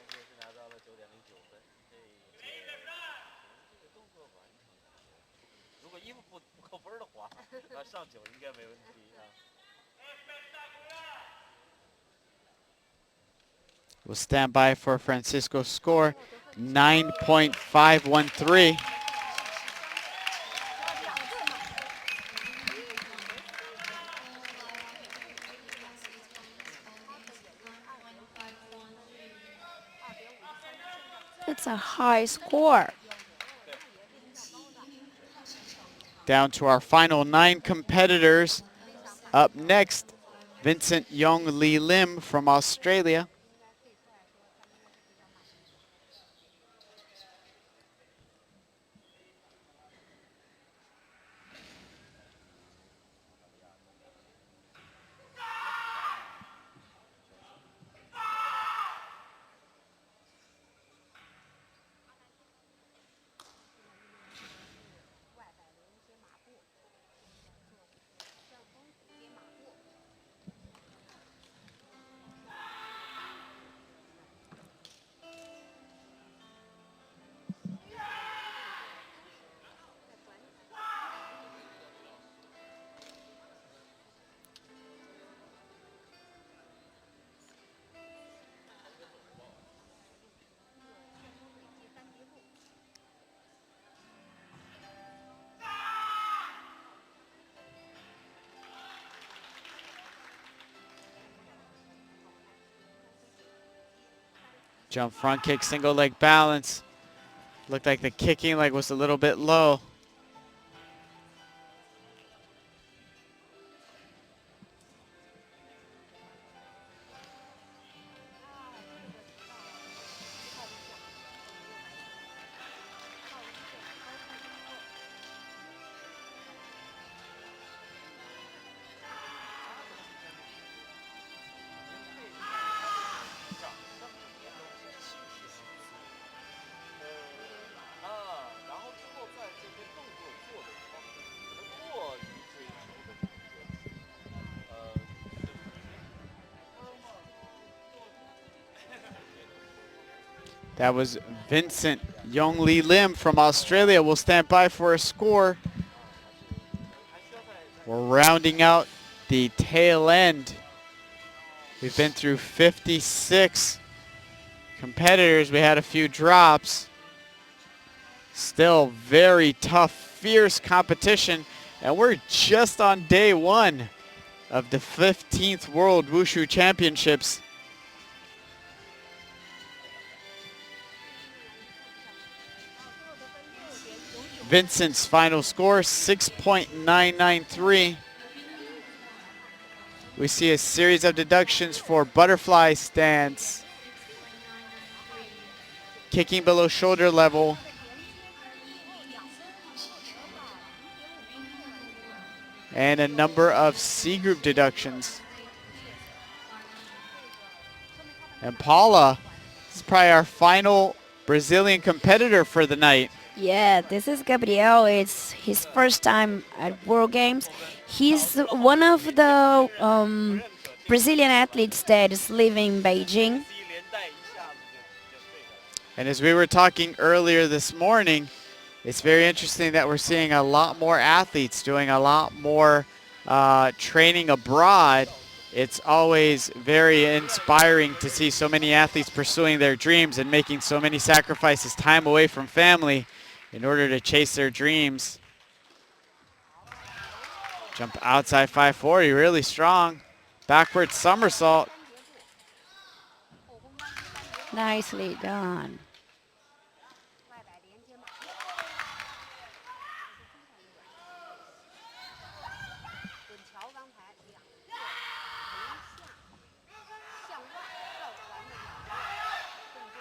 一届是拿到了9.09分，这一届这个动作完成的，如果衣服不扣分的话，那上9应该没问题啊。We'll stand by for Francisco's score, 9.513. It's a high score. Down to our final 9 competitors. Up next, Vincent Yong Lee Lim from Australia. Jump front kick, single leg balance. Looked like the kicking leg was a little bit low. That was Vincent Yong Lee Lim from Australia. Will stand by for a score. We're rounding out the tail end. We've been through 56 competitors. We had a few drops. Still very tough, fierce competition. And we're just on day one of the 15th World Wushu Championships. Vincent's final score, 6.993. We see a series of deductions for butterfly stance, kicking below shoulder level, and a number of C group deductions. And Paula, this is probably our final Brazilian competitor for the night. Yeah, this is Gabriel. It's his first time at World Games. He's one of the Brazilian athletes that is living in Beijing. And as we were talking earlier this morning, it's very interesting that we're seeing a lot more athletes doing a lot more training abroad. It's always very inspiring to see so many athletes pursuing their dreams and making so many sacrifices, time away from family, in order to chase their dreams. Jump outside 540, really strong. Backward somersault. Nicely done. 外摆连接马步，滚桥刚才2个从下向外绕环的动作。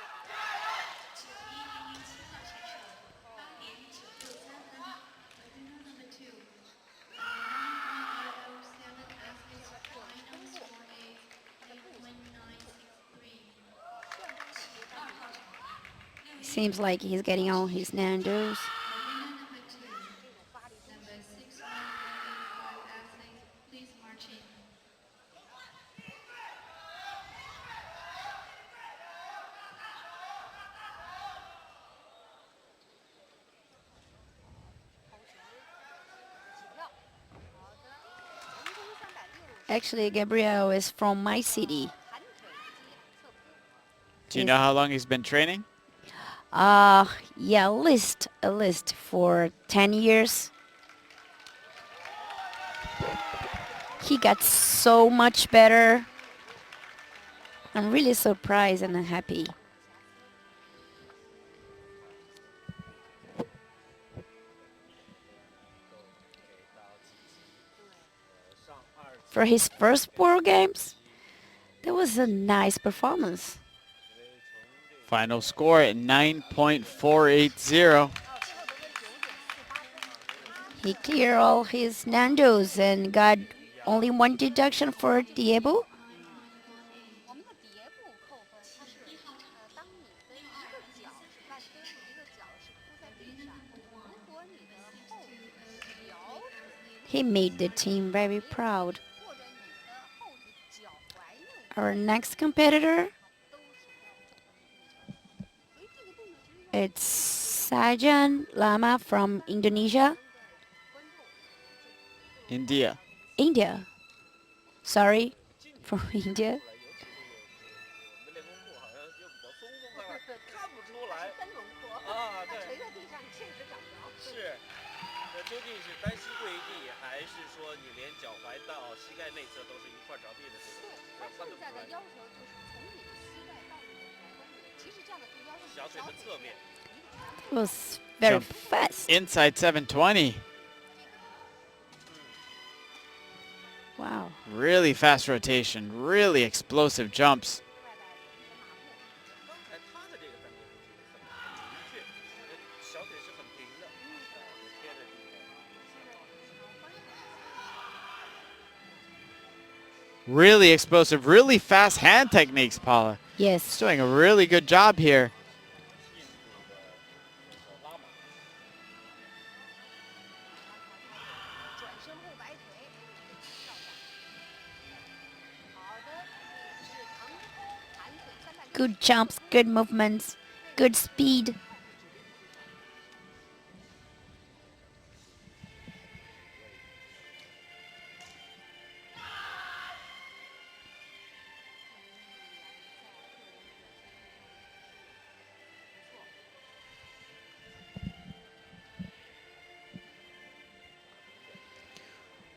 Seems like he's getting on his Nando's. Actually, Gabriel is from my city. Do you know how long he's been training? Yeah, at least for 10 years. He got so much better. I'm really surprised and happy. For his first World Games, that was a nice performance. Final score at 9.480. He cleared all his Nandos and got only one deduction for Diego. 我们的碟部扣分，它是当你的一个脚是 flat foot，一个脚是铺在地上，如果你的后脚 He made the team very proud. 或者你的后腿脚踝内 Our next competitor, 都是要重分的所以这个动作其实 it's Sajan Lama from Indonesia. India. India. Sorry, from India. 我们的练功裤好像又比较松松快快，看不出来分轮廓，啊。它对，垂在地上，你确实找不着。是。那究竟是单膝跪地，还是说你连脚踝到膝盖内侧都是一块着地的这种？它现在的要求就是从你的膝盖到你的踝关节，其实这样的就要求小腿的侧面。 It was very Jump. fast. Inside 720. Wow. Really fast rotation, really explosive jumps. 哎，他的这个单边很明确，小腿是很平的，贴着地面。 Really explosive, really fast hand techniques, Paula. He's Yes. doing a really good job here. 印度的拉玛。转身后摆腿，跳下。好的，是腾，盘腿360。 Good jumps, good movements. good speed.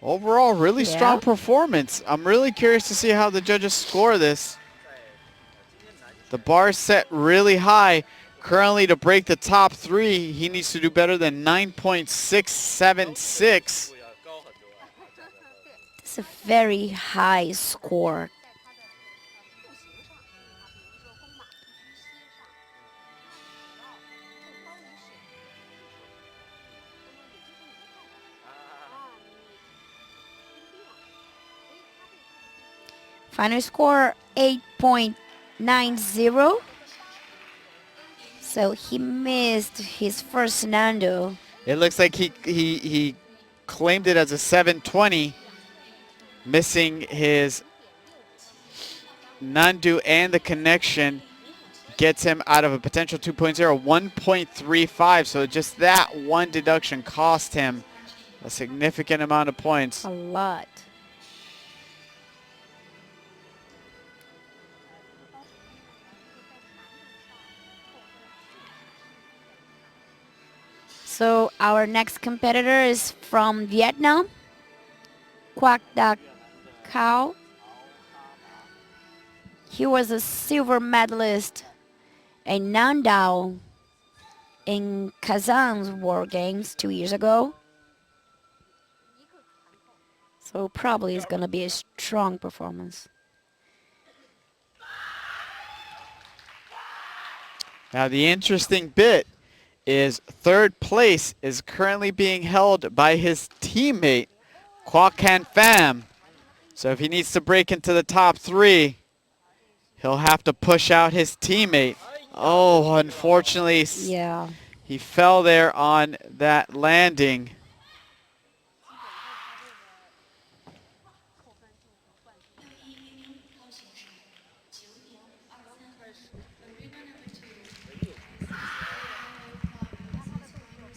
Overall, really strong Yeah. performance. I'm really curious to see how the judges score this. The bar is set really high. Currently, to break the top 3, he needs to do better than 9.676. 要高很多啊，价格都。 It's a very high score. 在步行上，它比如说风马步行膝上，啊，你跟地上，所以它这个 Final score 8.90. So he missed his first Nando. It looks like he claimed it as a 720, missing his Nandu and the connection gets him out of a potential 2.0, 1.35. So just that one deduction cost him a significant amount of points. A lot. So our next competitor is from Vietnam, Quac Da Cao. He was a silver medalist in Nandao in Kazan's World Games 2 years ago. So probably it's gonna be a strong performance. Now the interesting bit is third place is currently being held by his teammate, Quoc Can Pham. So if he needs to break into the top 3, he'll have to push out his teammate. Oh, unfortunately, Yeah. he fell there on that landing.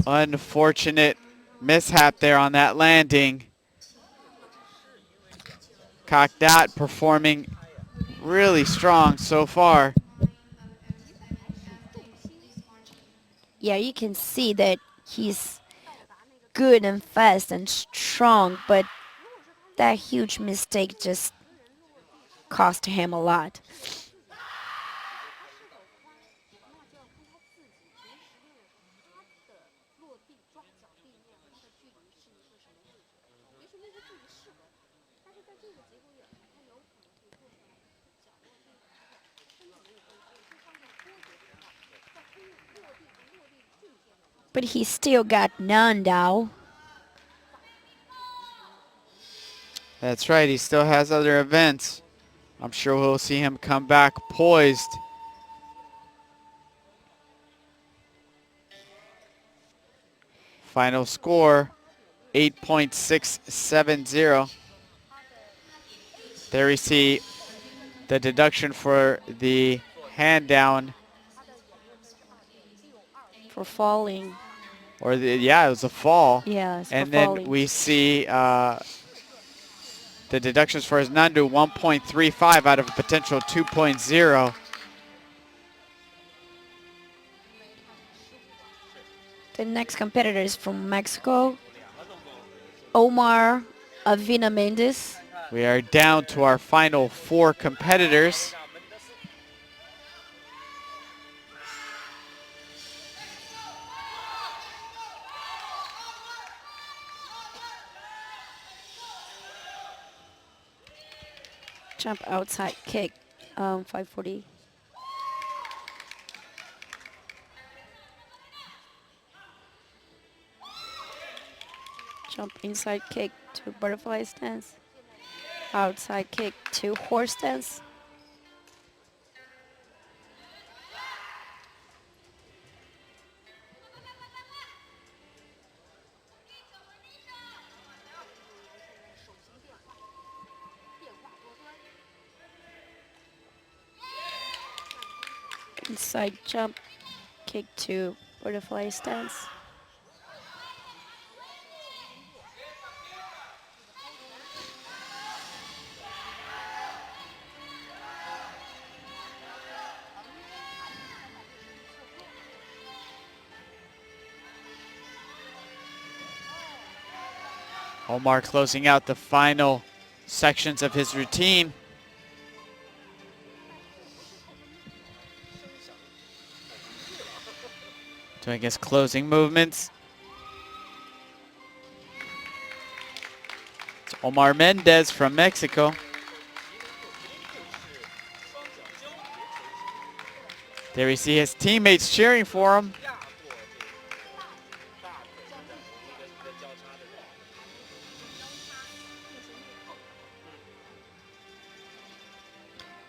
Unfortunate mishap there on that landing. Quoc Da performing really strong so far. Yeah, you can see that he's good and fast and strong, but that huge mistake just cost him a lot. But he still got Nandao. That's right, he still has other events. I'm sure we'll see him come back poised. Final score, 8.670. There we see the deduction for the hand down, For falling. or yeah, it was a fall. Yeah, it's And for then falling. we see the deductions for his Nandu, 1.35 out of a potential 2.0. The next competitor is from Mexico, Omar Avina Mendes. We are down to our final 4 competitors. Jump outside kick, 540. Jump inside kick to butterfly stance. Outside kick to horse stance. Inside jump kick to butterfly stance. Omar closing out the final sections of his routine. Doing his closing movements. It's Omar Mendez from Mexico. There we see his teammates cheering for him.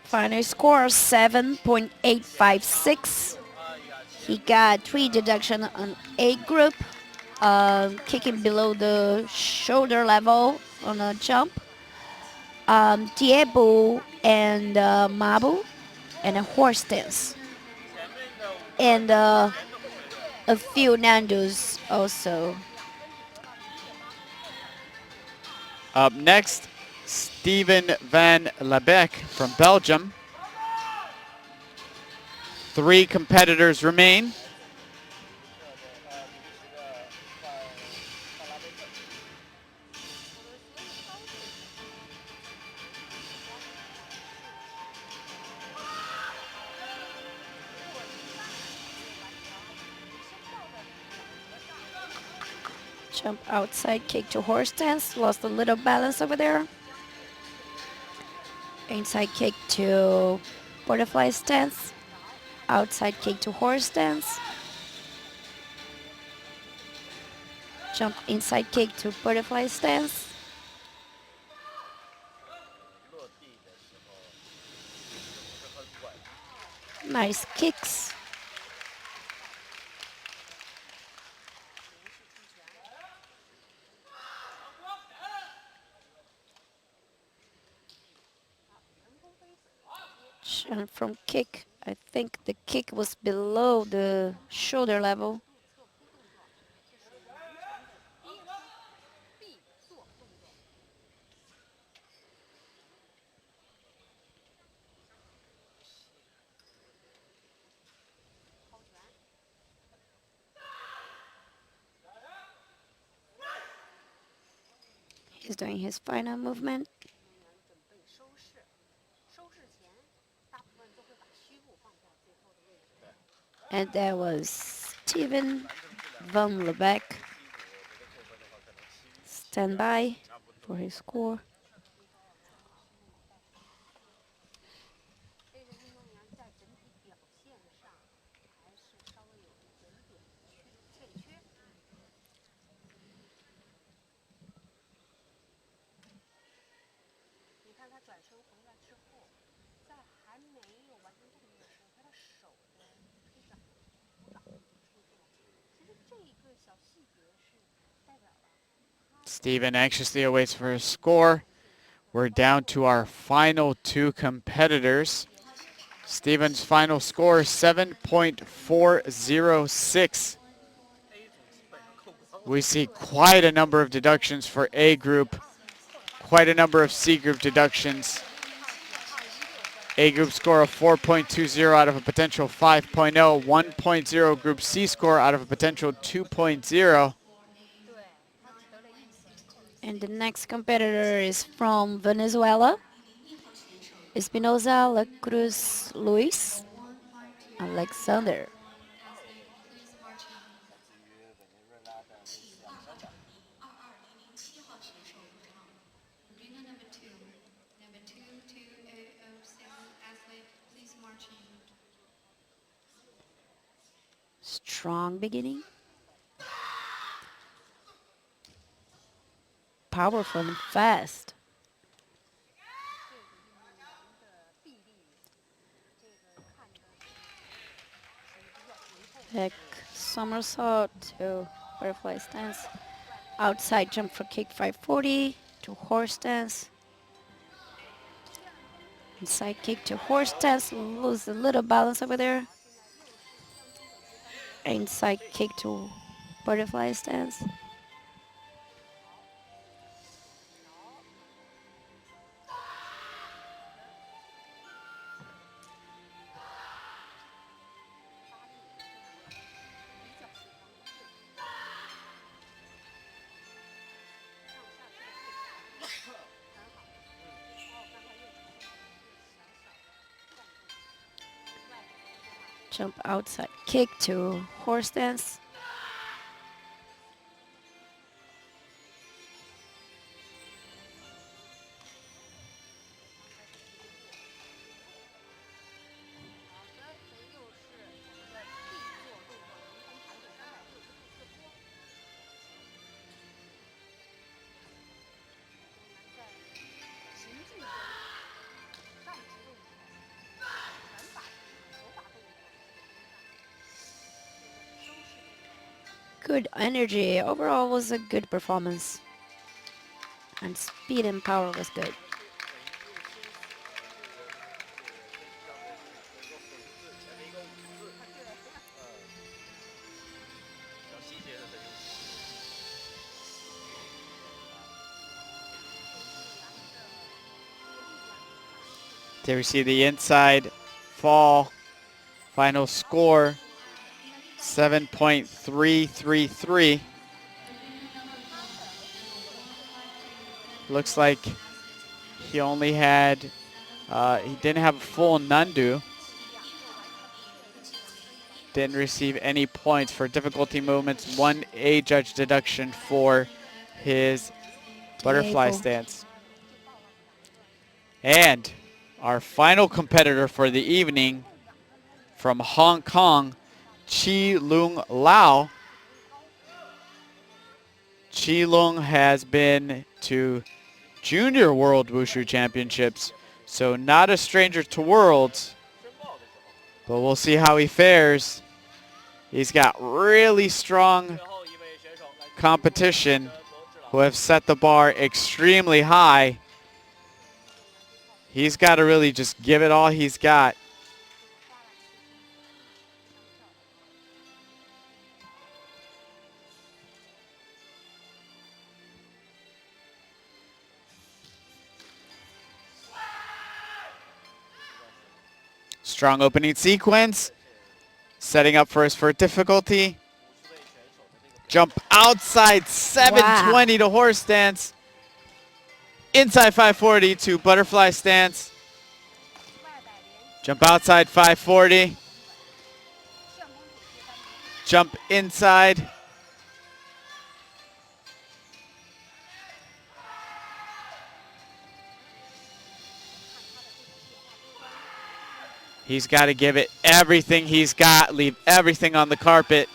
Final score 7.856. He got 3 deduction on A group, kicking below the shoulder level on a jump. Diebo and Mabu, and a horse stance. And a few Nandos also. Up next, Steven van Lebeck from Belgium. 3 competitors remain. Jump outside kick to horse stance. Lost a little balance over there. Inside kick to butterfly stance. Outside kick to horse stance. Jump inside kick to butterfly stance. Nice kicks. Jump from kick. I think the kick was below the shoulder level. He's doing his final movement. 准备收势，收势前大部分都会把虚步放在最后的位置。 And that was Steven van Lebeck. Stand by for his score. 这个运动员在整体表现上还是稍微有一点点欠缺。你看他转身回来之后，在还没有完成动作的时候，他的手的推掌、扶掌出现了。其实这一个小细节是代表了。 Steven anxiously awaits for his score. We're down to our final 2 competitors. Steven's final score is 7.406. We see quite a number of deductions for A group, quite a number of C group deductions. A group score of 4.20 out of a potential 5.0, 1.0 group C score out of a potential 2.0. And the next competitor is from Venezuela. Espinosa La Cruz Luis Alexander. Arena number 2, number 22007 athlete, please march in. Strong beginning. Powerful and fast. Back somersault to butterfly stance. Outside jump for kick 540 to horse stance. Inside kick to horse stance. Lose a little balance over there. inside kick to butterfly stance. Jump outside kick to horse stance. Good energy. Overall was a good performance. And speed and power was good. 小细节的优势。 There we see the inside fall. Final score 7.333. Looks like he only had, he didn't have a full Nandu. Didn't receive any points for difficulty movements. 1 A judge deduction for his butterfly Diego. stance. And our final competitor for the evening from Hong Kong, Chi Lung Lau. Chi Lung has been to Junior World Wushu Championships, so not a stranger to Worlds, but we'll see how he fares. He's got really strong 最后一位选手来自 competition 德国智朗 who have set the bar extremely high. He's got to really just give it all he's got. Strong opening sequence. Setting up for his first difficulty. Jump outside 720 to horse stance. Inside 540 to butterfly stance. Jump outside 540. Jump inside. He's got to give it everything he's got, leave everything on the carpet.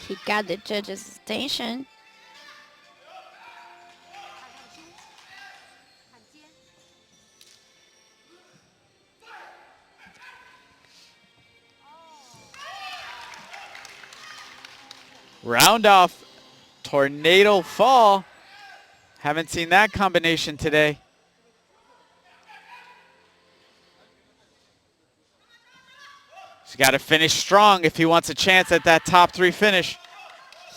He got the judge's attention. Round off, tornado fall. Haven't seen that combination today. He's got to finish strong if he wants a chance at that top 3 finish.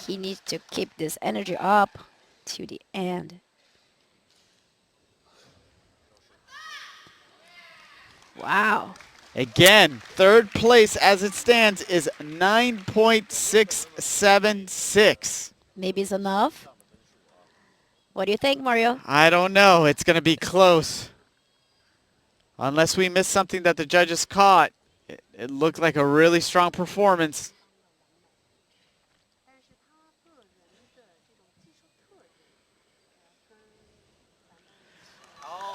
He needs to keep this energy up to the end. Wow. Again, third place as it stands is 9.676. Maybe it's enough. What do you think, Mario? I don't know. It's going to be close. Unless we miss something that the judges caught. It looked like a really strong performance.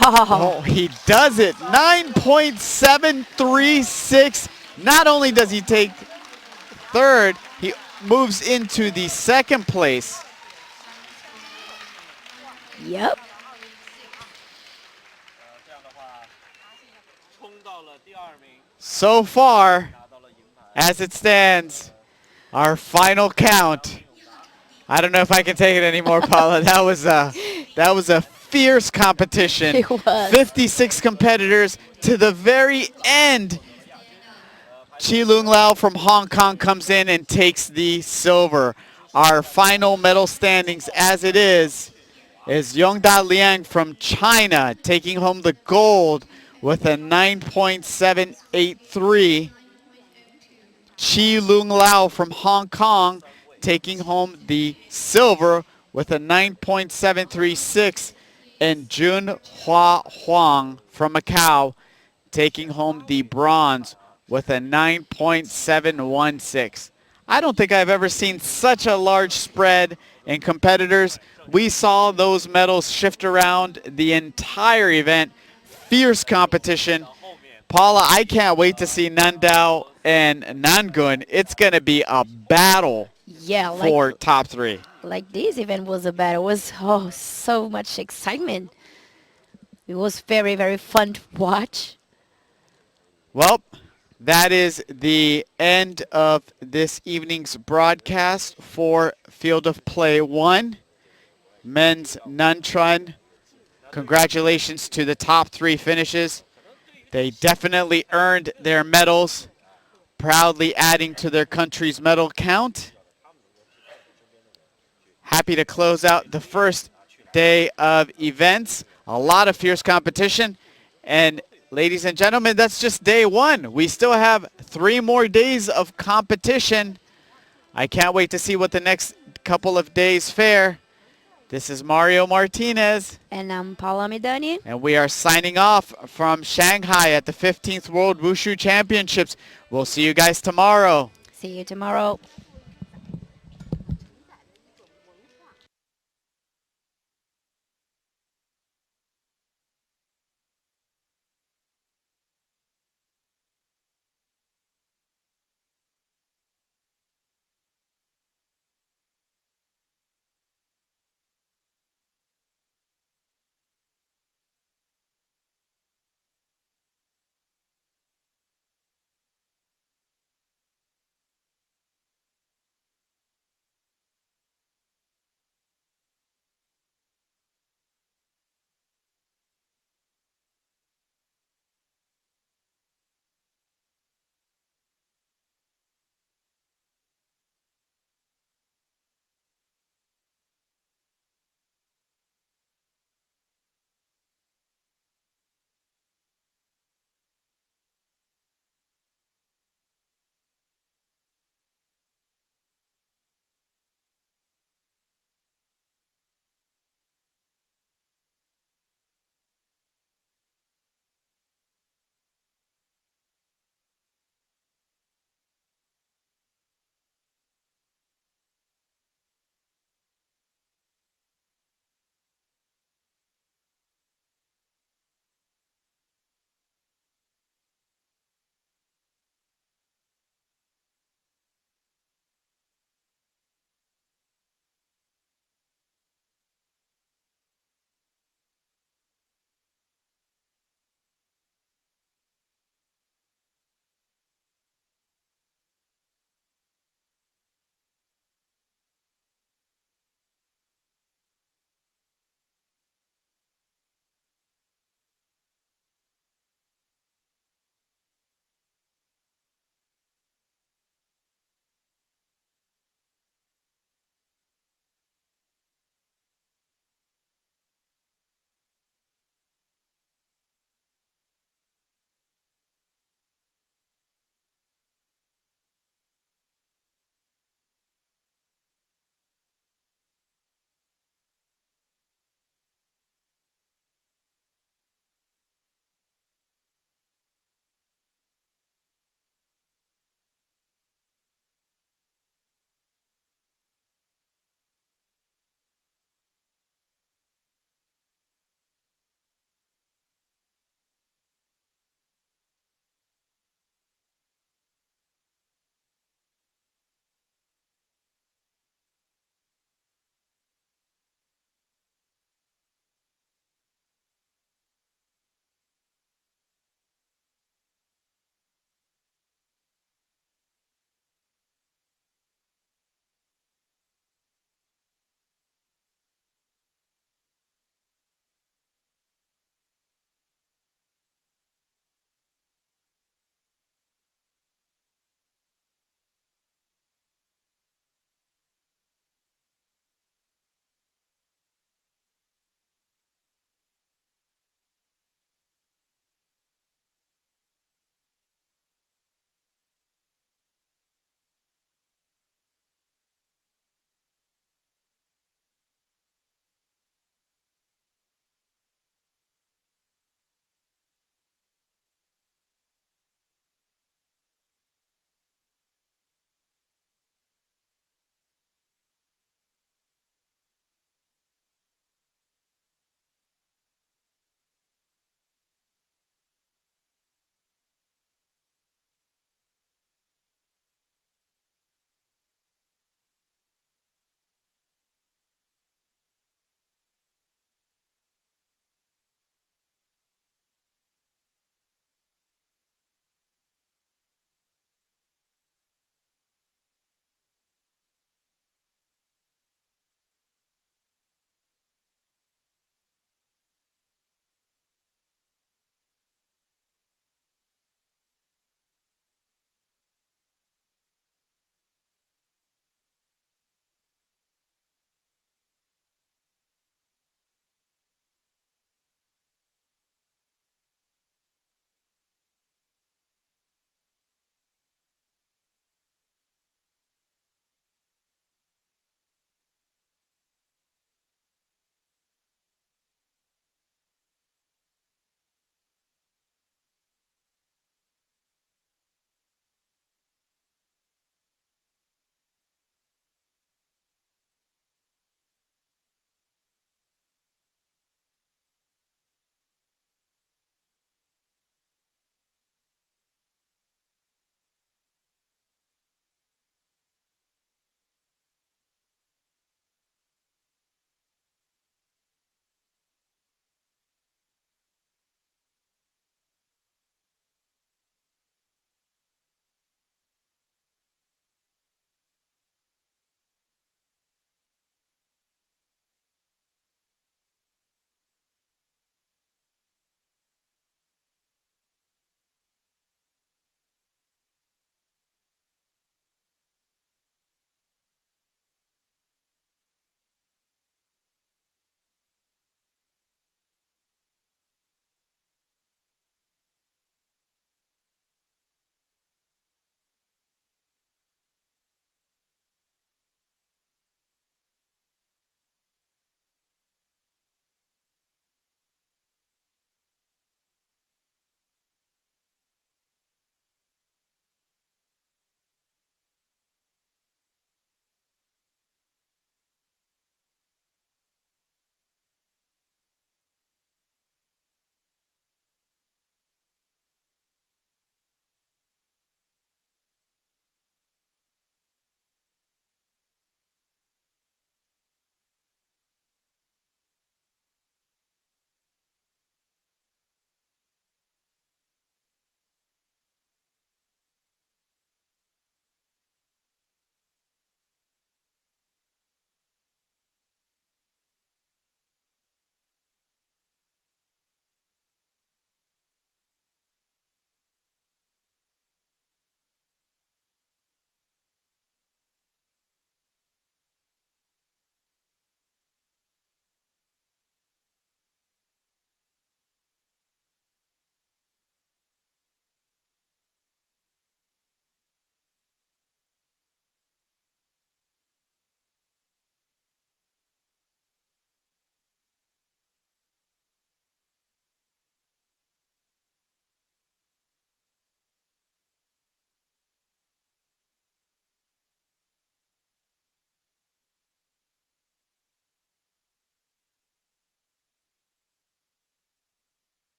Oh, he does it. 9.736. Not only does he take third, he moves into the second place. Yep. 这样的话，冲到了第2名， So far, 拿到了银牌。 as it stands, our final count. I don't know if I can take it anymore, Paula. That was a fierce competition. It was. 56 competitors to the very end. Chi Lung Lao from Hong Kong comes in and takes the silver. Our final medal standings as it is Yongda Liang from China taking home the gold with a 9.783. Chi Lung Lao from Hong Kong taking home the silver with a 9.736. And Jun Hua Huang from Macau taking home the bronze with a 9.716. I don't think I've ever seen such a large spread in competitors. We saw those medals shift around the entire event. Fierce competition. Paula, I can't wait to see Nandao and Nangun. It's going to be a battle Yeah, for top 3. like this event was a battle. It was so much excitement. It was very, very fun to watch. Well, that is the end of this evening's broadcast for Field of Play 1. Men's Nantron. Congratulations to the top 3 finishes. They definitely earned their medals, proudly adding to their country's medal count. Happy to close out the first day of events. A lot of fierce competition. And ladies and gentlemen, that's just day 1. We still have 3 more days of competition. I can't wait to see what the next couple of days fare. This is Mario Martinez. And I'm Paula Midani. And we are signing off from Shanghai at the 15th World Wushu Championships. We'll see you guys tomorrow. See you tomorrow.